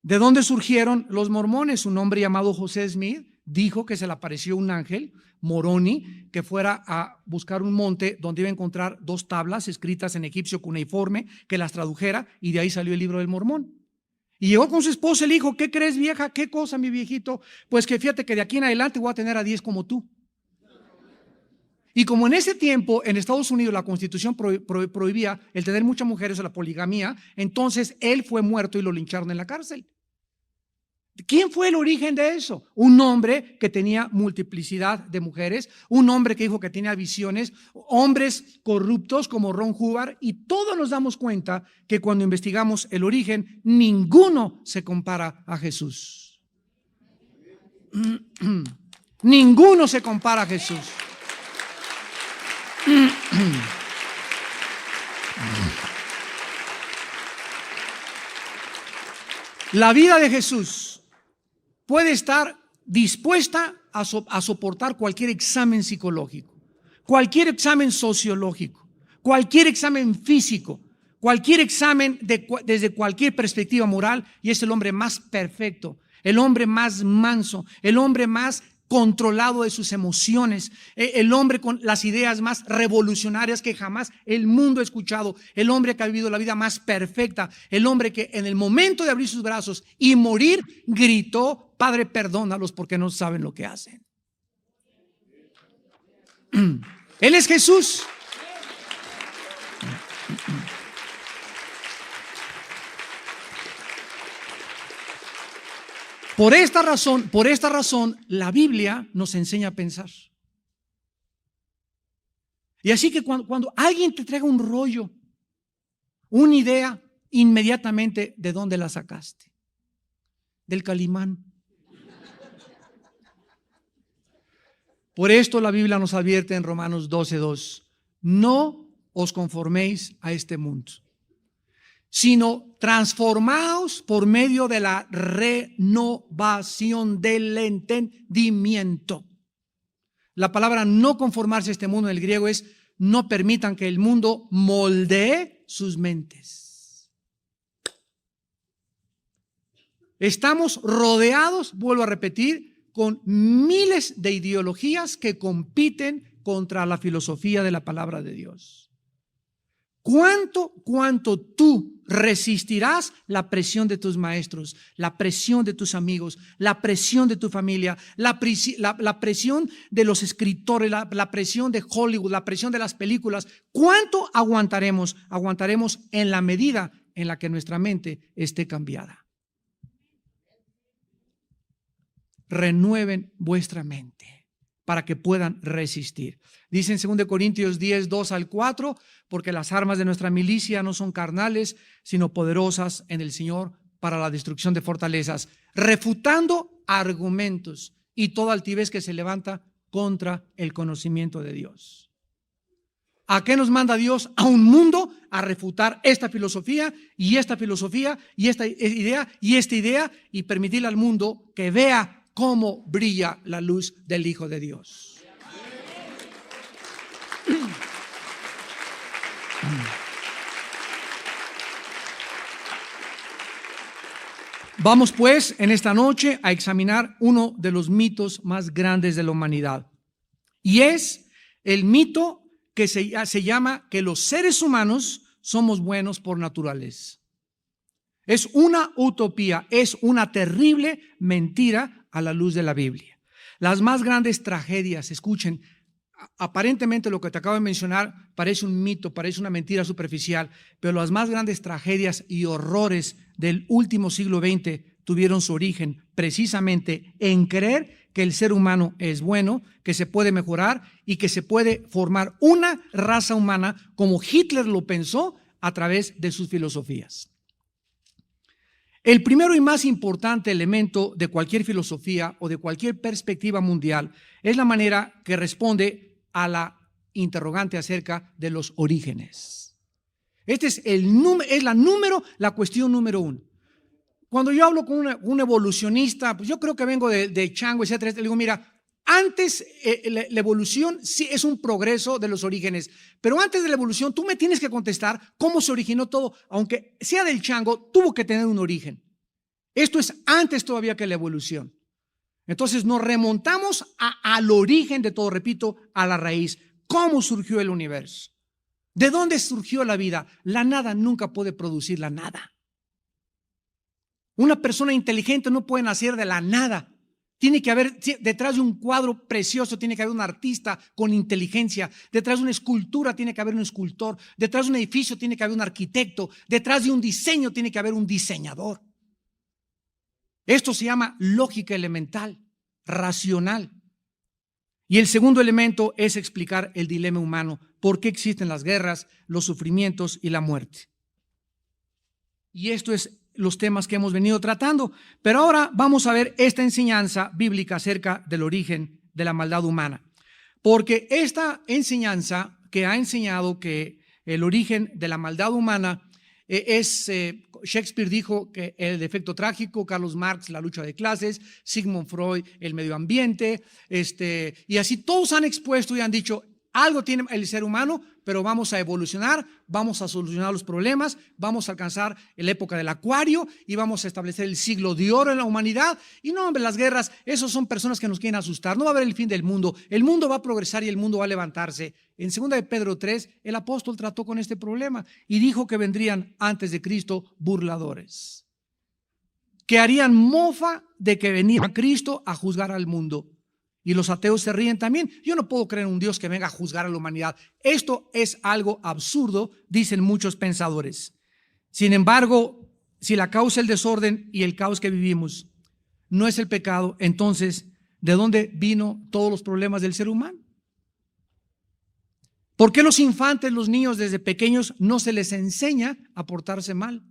Speaker 2: ¿De dónde surgieron los mormones? Un hombre llamado José Smith dijo que se le apareció un ángel, Moroni, que fuera a buscar un monte donde iba a encontrar 2 tablas escritas en egipcio cuneiforme, que las tradujera, y de ahí salió el libro del Mormón. Y llegó con su esposa y le dijo: ¿qué crees, vieja? ¿Qué cosa, mi viejito? Pues que fíjate que de aquí en adelante voy a tener a 10 como tú. Y como en ese tiempo en Estados Unidos la Constitución prohibía el tener muchas mujeres o la poligamía, entonces él fue muerto y lo lincharon en la cárcel. ¿Quién fue el origen de eso? Un hombre que tenía multiplicidad de mujeres, un hombre que dijo que tenía visiones, hombres corruptos como Ron Hubbard, y todos nos damos cuenta que cuando investigamos el origen, ninguno se compara a Jesús. Ninguno se compara a Jesús. La vida de Jesús puede estar dispuesta a soportar cualquier examen psicológico, cualquier examen sociológico, cualquier examen físico, cualquier examen desde cualquier perspectiva moral, y es el hombre más perfecto, el hombre más manso, el hombre más controlado de sus emociones, el hombre con las ideas más revolucionarias que jamás el mundo ha escuchado, el hombre que ha vivido la vida más perfecta, el hombre que en el momento de abrir sus brazos y morir gritó: Padre, perdónalos porque no saben lo que hacen. Él es Jesús. Por esta razón, la Biblia nos enseña a pensar. Y así que cuando alguien te traiga un rollo, una idea, inmediatamente, ¿de dónde la sacaste? Del Calimán. Por esto la Biblia nos advierte en Romanos 12:2: no os conforméis a este mundo, sino transformaos por medio de la renovación del entendimiento. La palabra no conformarse a este mundo en el griego es: no permitan que el mundo moldee sus mentes. Estamos rodeados, vuelvo a repetir, con miles de ideologías que compiten contra la filosofía de la palabra de Dios. ¿Cuánto tú resistirás la presión de tus maestros, la presión de tus amigos, la presión de tu familia, la presión de los escritores, la presión de Hollywood, la presión de las películas? ¿Cuánto aguantaremos? Aguantaremos en la medida en la que nuestra mente esté cambiada. Renueven vuestra mente para que puedan resistir. Dice en 2 Corintios 10:2-4: porque las armas de nuestra milicia no son carnales, sino poderosas en el Señor para la destrucción de fortalezas, refutando argumentos y toda altivez que se levanta contra el conocimiento de Dios. ¿A qué nos manda Dios? A un mundo a refutar esta filosofía y esta filosofía y esta idea y esta idea, y permitirle al mundo que vea cómo brilla la luz del Hijo de Dios. Vamos pues en esta noche a examinar uno de los mitos más grandes de la humanidad, y es el mito que se llama que los seres humanos somos buenos por naturaleza. Es una utopía, es una terrible mentira a la luz de la Biblia. Las más grandes tragedias, escuchen, aparentemente lo que te acabo de mencionar parece un mito, parece una mentira superficial, pero las más grandes tragedias y horrores del último siglo XX tuvieron su origen precisamente en creer que el ser humano es bueno, que se puede mejorar y que se puede formar una raza humana como Hitler lo pensó a través de sus filosofías. El primero y más importante elemento de cualquier filosofía o de cualquier perspectiva mundial es la manera que responde a la interrogante acerca de los orígenes. Este es la cuestión número uno. Cuando yo hablo con un evolucionista, pues yo creo que vengo de chango, etcétera, le digo, mira, antes la evolución sí es un progreso de los orígenes, pero antes de la evolución tú me tienes que contestar cómo se originó todo, aunque sea del chango, tuvo que tener un origen. Esto es antes todavía que la evolución. Entonces nos remontamos al origen de todo, repito, a la raíz. ¿Cómo surgió el universo? ¿De dónde surgió la vida? La nada nunca puede producir la nada. Una persona inteligente no puede nacer de la nada. Tiene que haber, detrás de un cuadro precioso, tiene que haber un artista con inteligencia. Detrás de una escultura tiene que haber un escultor. Detrás de un edificio tiene que haber un arquitecto. Detrás de un diseño tiene que haber un diseñador. Esto se llama lógica elemental, racional. Y el segundo elemento es explicar el dilema humano. ¿Por qué existen las guerras, los sufrimientos y la muerte? Y esto es los temas que hemos venido tratando. Pero ahora vamos a ver esta enseñanza bíblica acerca del origen de la maldad humana. Porque esta enseñanza que ha enseñado que el origen de la maldad humana Shakespeare dijo que el defecto trágico, Carlos Marx, la lucha de clases, Sigmund Freud, el medio ambiente, y así todos han expuesto y han dicho, algo tiene el ser humano, pero vamos a evolucionar, vamos a solucionar los problemas, vamos a alcanzar la época del acuario y vamos a establecer el siglo de oro en la humanidad. Y no, hombre, las guerras, esos son personas que nos quieren asustar. No va a haber el fin del mundo. El mundo va a progresar y el mundo va a levantarse. En 2 de Pedro 3, el apóstol trató con este problema y dijo que vendrían antes de Cristo burladores, que harían mofa de que venía Cristo a juzgar al mundo. Y los ateos se ríen también. Yo no puedo creer en un Dios que venga a juzgar a la humanidad. Esto es algo absurdo, dicen muchos pensadores. Sin embargo, si la causa el desorden y el caos que vivimos no es el pecado, entonces, ¿de dónde vino todos los problemas del ser humano? ¿Por qué los infantes, los niños desde pequeños no se les enseña a portarse mal?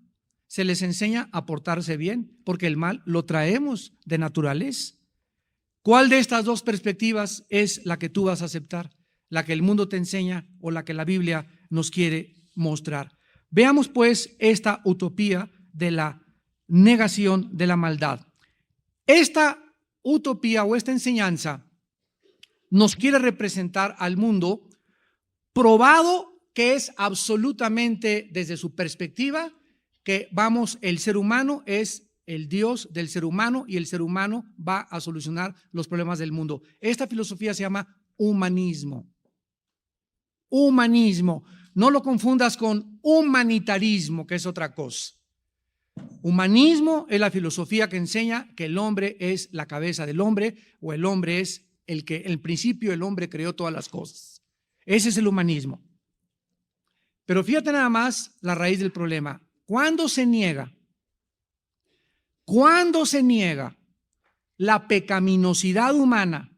Speaker 2: Se les enseña a portarse bien, porque el mal lo traemos de naturaleza. ¿Cuál de estas dos perspectivas es la que tú vas a aceptar? ¿La que el mundo te enseña o la que la Biblia nos quiere mostrar? Veamos pues esta utopía de la negación de la maldad. Esta utopía o esta enseñanza nos quiere representar al mundo probado que es absolutamente desde su perspectiva que el ser humano es el Dios del ser humano y el ser humano va a solucionar los problemas del mundo. Esta filosofía se llama humanismo. Humanismo. No lo confundas con humanitarismo, que es otra cosa. Humanismo es la filosofía que enseña que el hombre es la cabeza del hombre o el hombre es el principio el hombre creó todas las cosas. Ese es el humanismo. Pero fíjate nada más la raíz del problema. ¿Cuándo se niega la pecaminosidad humana,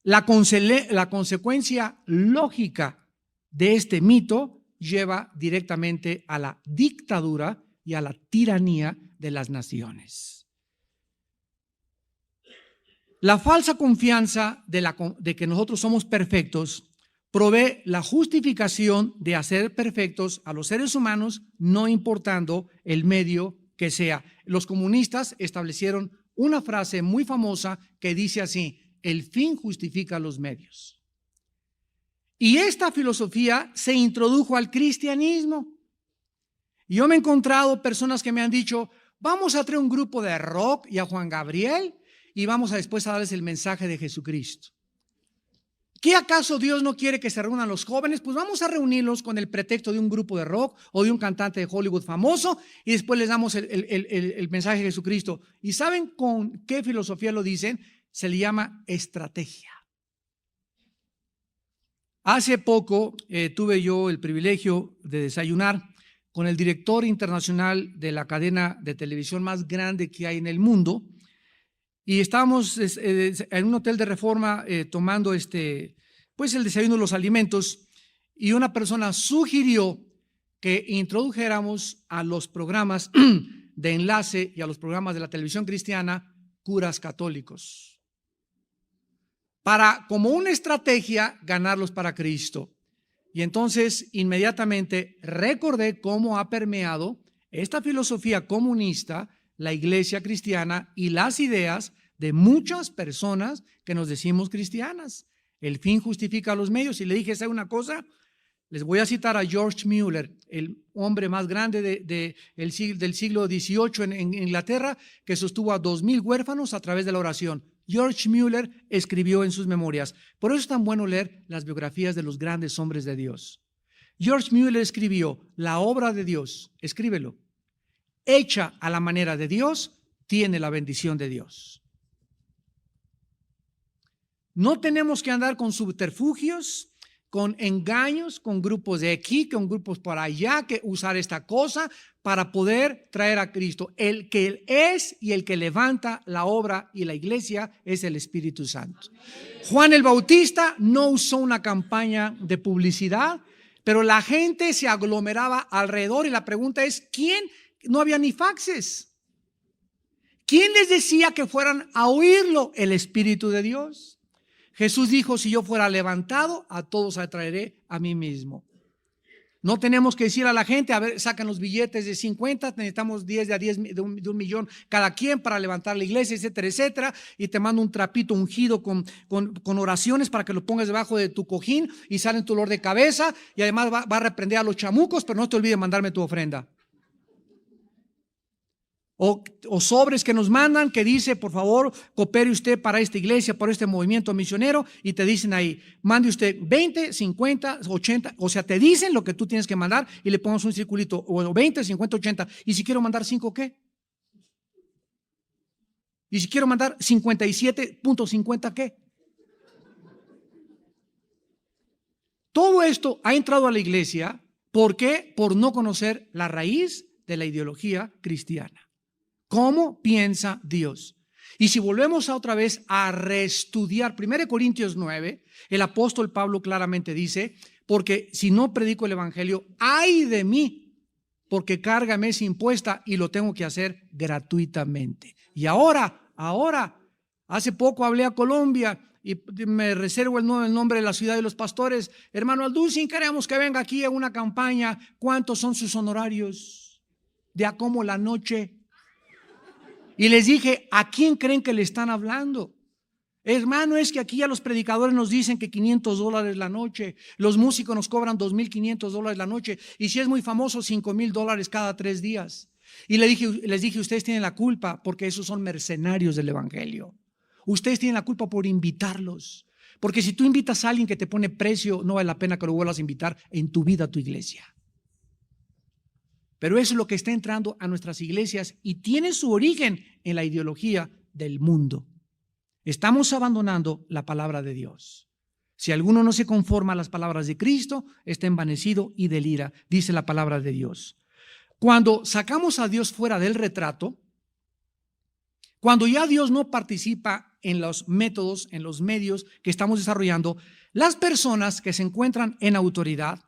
Speaker 2: la consecuencia lógica de este mito lleva directamente a la dictadura y a la tiranía de las naciones? La falsa confianza de que nosotros somos perfectos provee la justificación de hacer perfectos a los seres humanos, no importando el medio que sea. Los comunistas establecieron una frase muy famosa que dice así: el fin justifica los medios. Y esta filosofía se introdujo al cristianismo. Y yo me he encontrado personas que me han dicho, vamos a traer un grupo de rock y a Juan Gabriel y vamos a después a darles el mensaje de Jesucristo. ¿Qué acaso Dios no quiere que se reúnan los jóvenes? Pues vamos a reunirlos con el pretexto de un grupo de rock o de un cantante de Hollywood famoso y después les damos el mensaje de Jesucristo. ¿Y saben con qué filosofía lo dicen? Se le llama estrategia. Hace poco tuve yo el privilegio de desayunar con el director internacional de la cadena de televisión más grande que hay en el mundo. Y estábamos en un hotel de Reforma tomando pues el desayuno de los alimentos, y una persona sugirió que introdujéramos a los programas de enlace y a los programas de la televisión cristiana curas católicos, para como una estrategia ganarlos para Cristo. Y entonces inmediatamente recordé cómo ha permeado esta filosofía comunista la iglesia cristiana y las ideas de muchas personas que nos decimos cristianas. El fin justifica los medios. Y le dije, ¿sabe una cosa? Les voy a citar a George Mueller, el hombre más grande del siglo XVIII en Inglaterra, que sostuvo a 2000 huérfanos a través de la oración. George Mueller escribió en sus memorias. Por eso es tan bueno leer las biografías de los grandes hombres de Dios. George Mueller escribió, la obra de Dios, escríbelo, hecha a la manera de Dios, tiene la bendición de Dios. No tenemos que andar con subterfugios, con engaños, con grupos de aquí, con grupos por allá, que usar esta cosa para poder traer a Cristo. El que es y el que levanta la obra y la iglesia es el Espíritu Santo. Juan el Bautista no usó una campaña de publicidad, pero la gente se aglomeraba alrededor y la pregunta es, ¿quién? No había ni faxes. ¿Quién les decía que fueran a oírlo? El Espíritu de Dios. Jesús dijo, si yo fuera levantado, a todos atraeré a mí mismo. No tenemos que decir a la gente, a ver, sacan los billetes de 50, necesitamos 10 de un millón cada quien para levantar la iglesia, etcétera, etcétera. Y te mando un trapito ungido con oraciones para que lo pongas debajo de tu cojín y sale tu dolor de cabeza. Y además va a reprender a los chamucos, pero no te olvides mandarme tu ofrenda. O sobres que nos mandan que dice, por favor, coopere usted para esta iglesia, para este movimiento misionero, y te dicen ahí, mande usted 20, 50, 80, o sea, te dicen lo que tú tienes que mandar y le pongas un circulito, o 20, 50, 80, y si quiero mandar 5, ¿qué? Y si quiero mandar 57.50, ¿qué? Todo esto ha entrado a la iglesia, ¿por qué? Por no conocer la raíz de la ideología cristiana. ¿Cómo piensa Dios? Y si volvemos otra vez a reestudiar 1 Corintios 9, el apóstol Pablo claramente dice, porque si no predico el evangelio, ¡ay de mí! Porque carga me es impuesta y lo tengo que hacer gratuitamente. Y ahora, hace poco hablé a Colombia y me reservo el nombre de la ciudad de los pastores. Hermano Alducin, queremos que venga aquí a una campaña. ¿Cuántos son sus honorarios? De a cómo la noche. Y les dije, ¿a quién creen que le están hablando? Hermano, es que aquí a los predicadores nos dicen que $500 la noche, los músicos nos cobran $2,500 la noche, y si es muy famoso, $5,000 cada 3 días. Y les dije, ustedes tienen la culpa porque esos son mercenarios del evangelio. Ustedes tienen la culpa por invitarlos, porque si tú invitas a alguien que te pone precio, no vale la pena que lo vuelvas a invitar en tu vida a tu iglesia. Pero eso es lo que está entrando a nuestras iglesias y tiene su origen en la ideología del mundo. Estamos abandonando la palabra de Dios. Si alguno no se conforma a las palabras de Cristo, está envanecido y delira, dice la palabra de Dios. Cuando sacamos a Dios fuera del retrato, cuando ya Dios no participa en los métodos, en los medios que estamos desarrollando, las personas que se encuentran en autoridad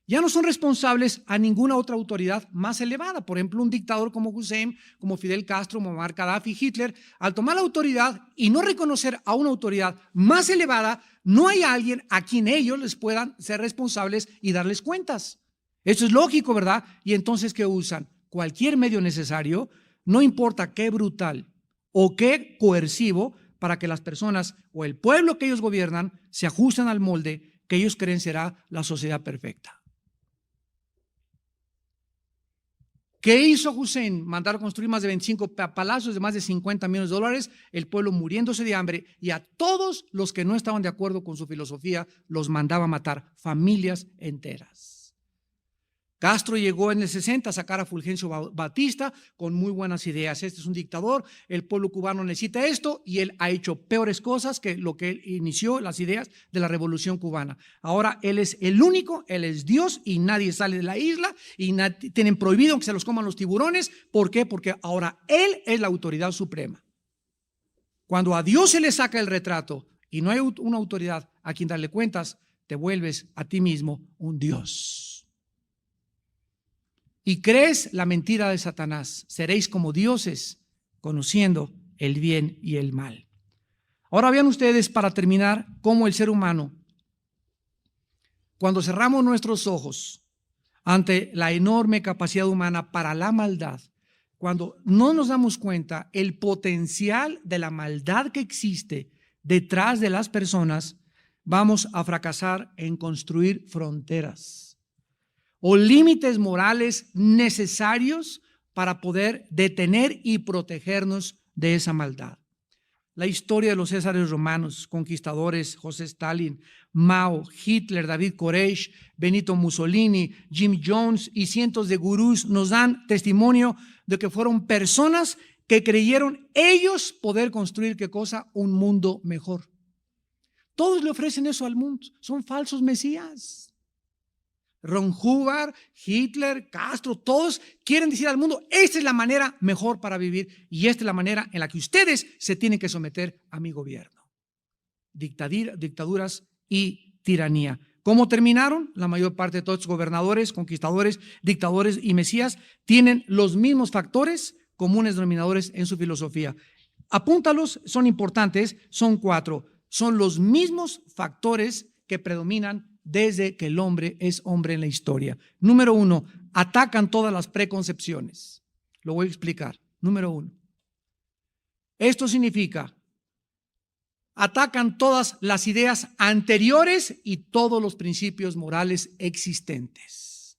Speaker 2: ya no son responsables a ninguna otra autoridad más elevada. Por ejemplo, un dictador como Hussein, como Fidel Castro, Muammar Gaddafi, Hitler, al tomar la autoridad y no reconocer a una autoridad más elevada, no hay alguien a quien ellos les puedan ser responsables y darles cuentas. Eso es lógico, ¿verdad? Y entonces, ¿qué usan? Cualquier medio necesario, no importa qué brutal o qué coercivo, para que las personas o el pueblo que ellos gobiernan se ajusten al molde que ellos creen será la sociedad perfecta. ¿Qué hizo Hussein? Mandar a construir más de 25 palacios de más de 50 millones de dólares, el pueblo muriéndose de hambre, y a todos los que no estaban de acuerdo con su filosofía los mandaba a matar, familias enteras. Castro llegó en el 60 a sacar a Fulgencio Batista con muy buenas ideas. Este es un dictador, el pueblo cubano necesita esto, y él ha hecho peores cosas que lo que él inició, las ideas de la Revolución Cubana. Ahora él es el único, él es Dios y nadie sale de la isla y tienen prohibido que se los coman los tiburones. ¿Por qué? Porque ahora él es la autoridad suprema. Cuando a Dios se le saca el retrato y no hay una autoridad a quien darle cuentas, te vuelves a ti mismo un Dios. Y crees la mentira de Satanás: seréis como dioses, conociendo el bien y el mal. Ahora vean ustedes, para terminar, cómo el ser humano, cuando cerramos nuestros ojos ante la enorme capacidad humana para la maldad, cuando no nos damos cuenta el potencial de la maldad que existe detrás de las personas, vamos a fracasar en construir fronteras o límites morales necesarios para poder detener y protegernos de esa maldad. La historia de los Césares romanos, conquistadores, José Stalin, Mao, Hitler, David Koresh, Benito Mussolini, Jim Jones y cientos de gurús nos dan testimonio de que fueron personas que creyeron ellos poder construir, ¿qué cosa? Un mundo mejor. Todos le ofrecen eso al mundo, son falsos mesías. Ron Hubbard, Hitler, Castro, todos quieren decir al mundo: esta es la manera mejor para vivir y esta es la manera en la que ustedes se tienen que someter a mi gobierno. Dictaduras y tiranía. ¿Cómo terminaron? La mayor parte de todos los gobernadores, conquistadores, dictadores y mesías tienen los mismos factores comunes denominadores en su filosofía. Apúntalos, son importantes, son 4. Son los mismos factores que predominan desde que el hombre es hombre en la historia. Número 1, atacan todas las preconcepciones. Lo voy a explicar. Número 1. Esto significa, atacan todas las ideas anteriores y todos los principios morales existentes.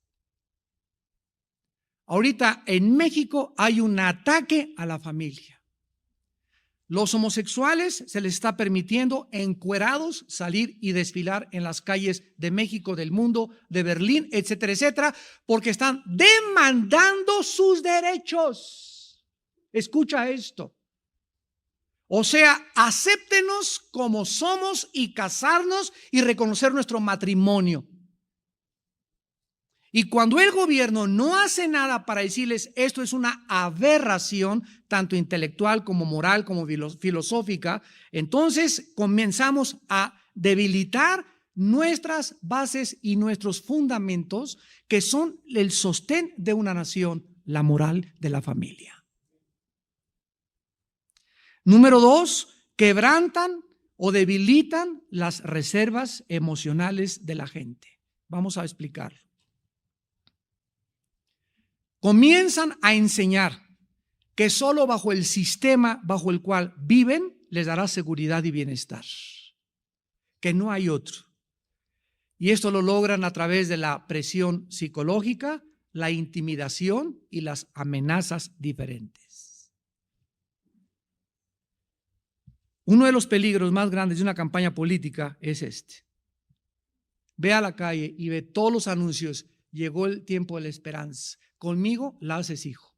Speaker 2: Ahorita en México hay un ataque a la familia. Los homosexuales se les está permitiendo encuerados salir y desfilar en las calles de México, del mundo, de Berlín, etcétera, etcétera, porque están demandando sus derechos. Escucha esto. O sea, acéptenos como somos y casarnos y reconocer nuestro matrimonio. Y cuando el gobierno no hace nada para decirles esto es una aberración, tanto intelectual como moral como filosófica, entonces comenzamos a debilitar nuestras bases y nuestros fundamentos, que son el sostén de una nación, la moral de la familia. Número 2, quebrantan o debilitan las reservas emocionales de la gente. Vamos a explicarlo. Comienzan a enseñar que solo bajo el sistema bajo el cual viven les dará seguridad y bienestar, que no hay otro. Y esto lo logran a través de la presión psicológica, la intimidación y las amenazas diferentes. Uno de los peligros más grandes de una campaña política es este. Ve a la calle y ve todos los anuncios: llegó el tiempo de la esperanza. Conmigo la haces hijo.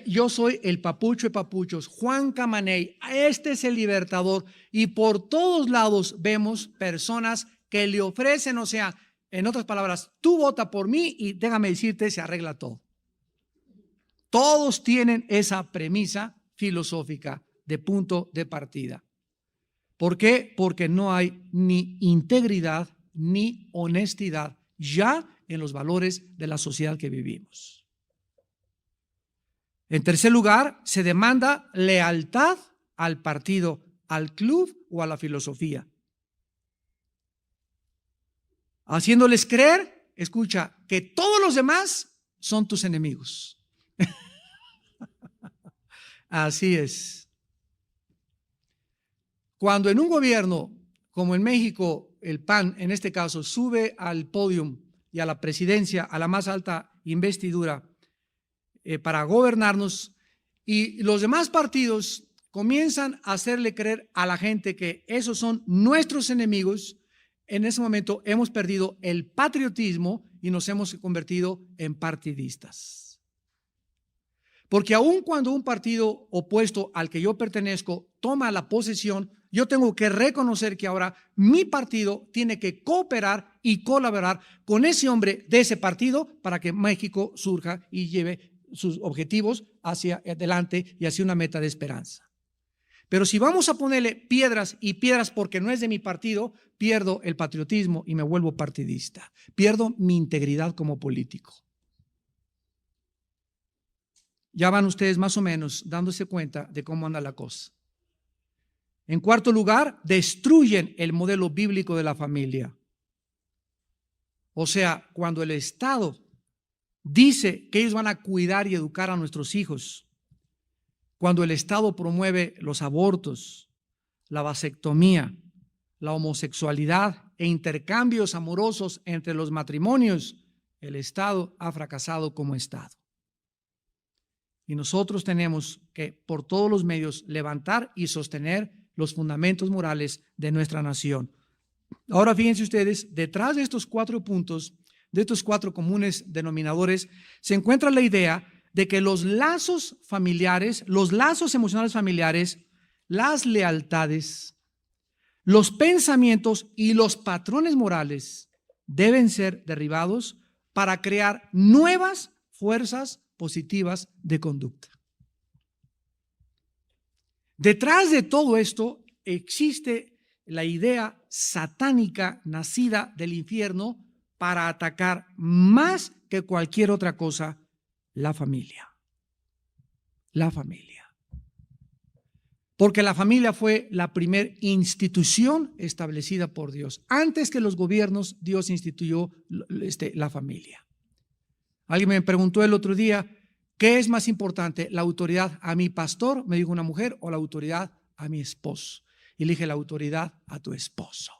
Speaker 2: Yo soy el papucho de papuchos, Juan Camaney, este es el libertador. Y por todos lados vemos personas que le ofrecen, o sea, en otras palabras, tú vota por mí y déjame decirte, se arregla todo. Todos tienen esa premisa filosófica de punto de partida. ¿Por qué? Porque no hay ni integridad ni honestidad ya en los valores de la sociedad que vivimos. En tercer lugar, se demanda lealtad al partido, al club o a la filosofía, haciéndoles creer, escucha, que todos los demás son tus enemigos. Así es. Cuando en un gobierno como en México, el PAN en este caso sube al podio y a la presidencia, a la más alta investidura, para gobernarnos, y los demás partidos comienzan a hacerle creer a la gente que esos son nuestros enemigos. En ese momento hemos perdido el patriotismo y nos hemos convertido en partidistas. Porque aun cuando un partido opuesto al que yo pertenezco toma la posesión, yo tengo que reconocer que ahora mi partido tiene que cooperar y colaborar con ese hombre de ese partido para que México surja y lleve sus objetivos hacia adelante y hacia una meta de esperanza. Pero si vamos a ponerle piedras y piedras porque no es de mi partido, pierdo el patriotismo y me vuelvo partidista. Pierdo mi integridad como político. Ya van ustedes más o menos dándose cuenta de cómo anda la cosa. En cuarto lugar, destruyen el modelo bíblico de la familia. O sea, cuando el Estado dice que ellos van a cuidar y educar a nuestros hijos, cuando el Estado promueve los abortos, la vasectomía, la homosexualidad e intercambios amorosos entre los matrimonios, el Estado ha fracasado como Estado. Y nosotros tenemos que, por todos los medios, levantar y sostener los fundamentos morales de nuestra nación. Ahora fíjense ustedes, detrás de estos 4 puntos, de estos 4 comunes denominadores, se encuentra la idea de que los lazos familiares, los lazos emocionales familiares, las lealtades, los pensamientos y los patrones morales deben ser derribados para crear nuevas fuerzas positivas de conducta. Detrás de todo esto existe la idea satánica nacida del infierno para atacar más que cualquier otra cosa la familia. La familia. Porque la familia fue la primera institución establecida por Dios. Antes que los gobiernos, Dios instituyó la familia. Alguien me preguntó el otro día, ¿qué es más importante, la autoridad a mi pastor, me dijo una mujer, o la autoridad a mi esposo? Y le dije, la autoridad a tu esposo.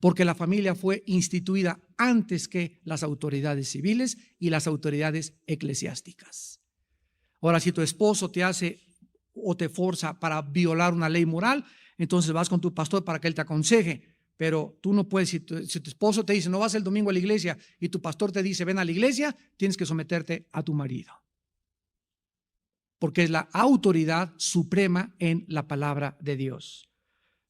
Speaker 2: Porque la familia fue instituida antes que las autoridades civiles y las autoridades eclesiásticas. Ahora, si tu esposo te hace o te forza para violar una ley moral, entonces vas con tu pastor para que él te aconseje. Pero tú no puedes, si tu esposo te dice no vas el domingo a la iglesia y tu pastor te dice ven a la iglesia, tienes que someterte a tu marido. Porque es la autoridad suprema en la palabra de Dios.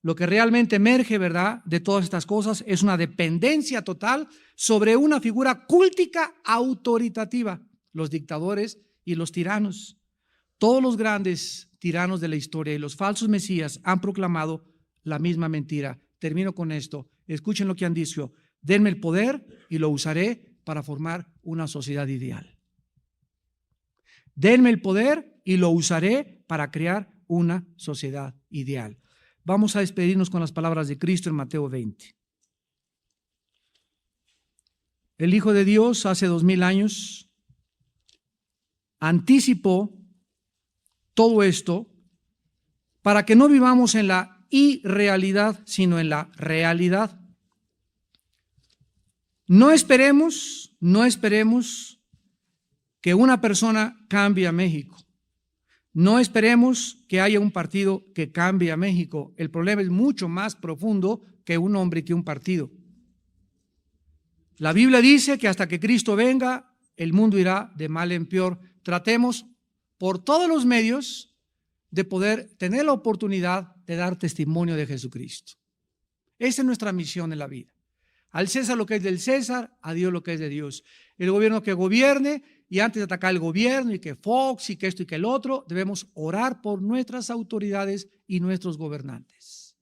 Speaker 2: Lo que realmente emerge, ¿verdad?, de todas estas cosas es una dependencia total sobre una figura cultica autoritativa, los dictadores y los tiranos. Todos los grandes tiranos de la historia y los falsos mesías han proclamado la misma mentira. Termino con esto. Escuchen lo que han dicho. Denme el poder y lo usaré para formar una sociedad ideal. Denme el poder y lo usaré para crear una sociedad ideal. Vamos a despedirnos con las palabras de Cristo en Mateo 20. El Hijo de Dios hace 2000 años anticipó todo esto para que no vivamos en la irrealidad, sino en la realidad. No esperemos que una persona cambie a México. No esperemos que haya un partido que cambie a México. El problema es mucho más profundo que un hombre y que un partido. La Biblia dice que hasta que Cristo venga, el mundo irá de mal en peor. Tratemos por todos los medios de poder tener la oportunidad de dar testimonio de Jesucristo. Esa es nuestra misión en la vida. Al César lo que es del César, a Dios lo que es de Dios. El gobierno que gobierne, y antes de atacar el gobierno y que Fox y que esto y que el otro, debemos orar por nuestras autoridades y nuestros gobernantes.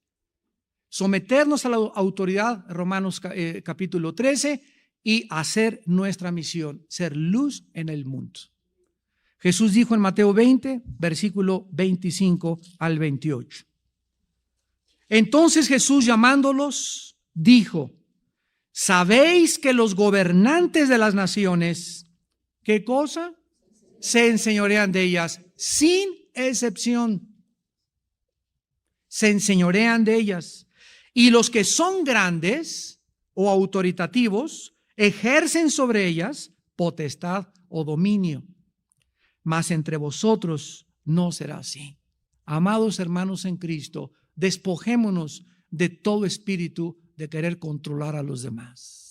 Speaker 2: Someternos a la autoridad, Romanos capítulo 13, y hacer nuestra misión, ser luz en el mundo. Jesús dijo en Mateo 20, versículo 25 al 28. Entonces Jesús llamándolos, dijo, ¿sabéis que los gobernantes de las naciones, qué cosa? Se enseñorean de ellas sin excepción. Se enseñorean de ellas. Y los que son grandes o autoritativos ejercen sobre ellas potestad o dominio. mas entre vosotros no será así. Amados hermanos en Cristo, despojémonos de todo espíritu de querer controlar a los demás.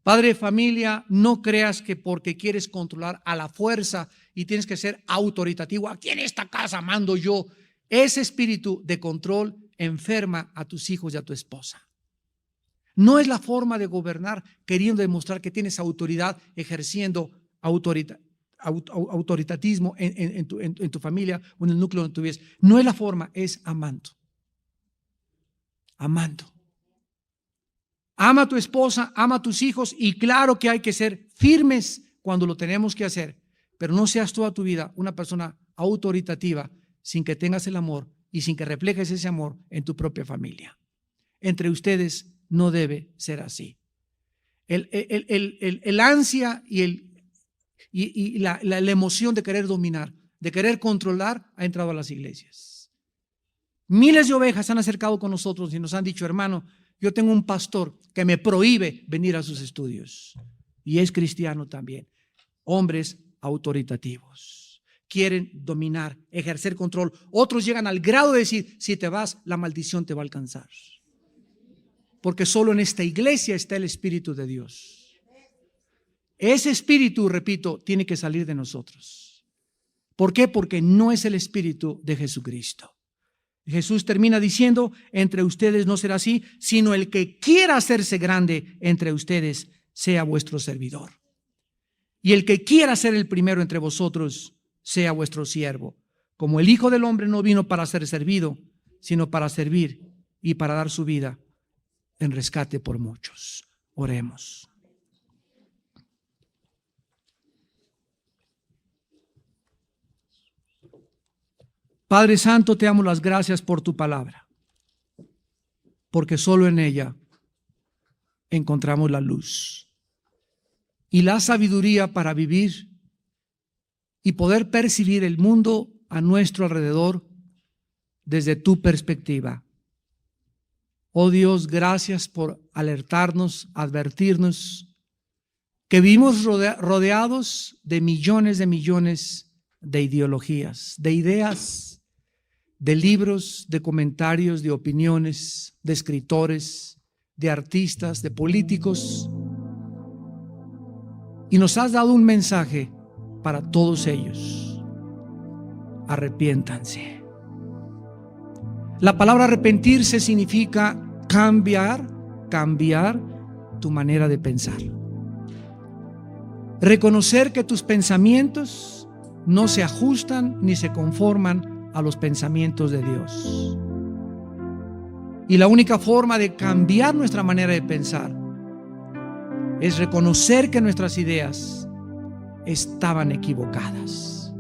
Speaker 2: Padre de familia, no creas que porque quieres controlar a la fuerza y tienes que ser autoritativo, aquí en esta casa mando yo. Ese espíritu de control enferma a tus hijos y a tu esposa. No es la forma de gobernar queriendo demostrar que tienes autoridad, ejerciendo autoritatismo en tu familia o en el núcleo donde tú vives. No es la forma, es amando. Amando. Ama a tu esposa, ama a tus hijos, y claro que hay que ser firmes cuando lo tenemos que hacer, pero no seas toda tu vida una persona autoritativa sin que tengas el amor y sin que reflejes ese amor en tu propia familia. Entre ustedes no debe ser así. El ansia y la emoción de querer dominar, de querer controlar, ha entrado a las iglesias. Miles de ovejas se han acercado con nosotros y nos han dicho: hermano, yo tengo un pastor que me prohíbe venir a sus estudios. Y es cristiano también. Hombres autoritativos. Quieren dominar, ejercer control. Otros llegan al grado de decir: si te vas, la maldición te va a alcanzar. Porque solo en esta iglesia está el Espíritu de Dios. Ese espíritu, repito, tiene que salir de nosotros. ¿Por qué? Porque no es el espíritu de Jesucristo. Jesús termina diciendo: entre ustedes no será así, sino el que quiera hacerse grande entre ustedes sea vuestro servidor. Y el que quiera ser el primero entre vosotros sea vuestro siervo. Como el Hijo del Hombre no vino para ser servido, sino para servir y para dar su vida en rescate por muchos. Oremos. Padre Santo, te damos las gracias por tu palabra, porque solo en ella encontramos la luz y la sabiduría para vivir y poder percibir el mundo a nuestro alrededor desde tu perspectiva. Oh Dios, gracias por alertarnos, advertirnos que vivimos rodeados de millones de ideologías, de ideas, de libros, de comentarios, de opiniones, de escritores, de artistas, de políticos. Y nos has dado un mensaje para todos ellos: arrepiéntanse. La palabra arrepentirse significa cambiar tu manera de pensar. Reconocer que tus pensamientos no se ajustan ni se conforman a los pensamientos de Dios. Y la única forma de cambiar nuestra manera de pensar es reconocer que nuestras ideas estaban equivocadas.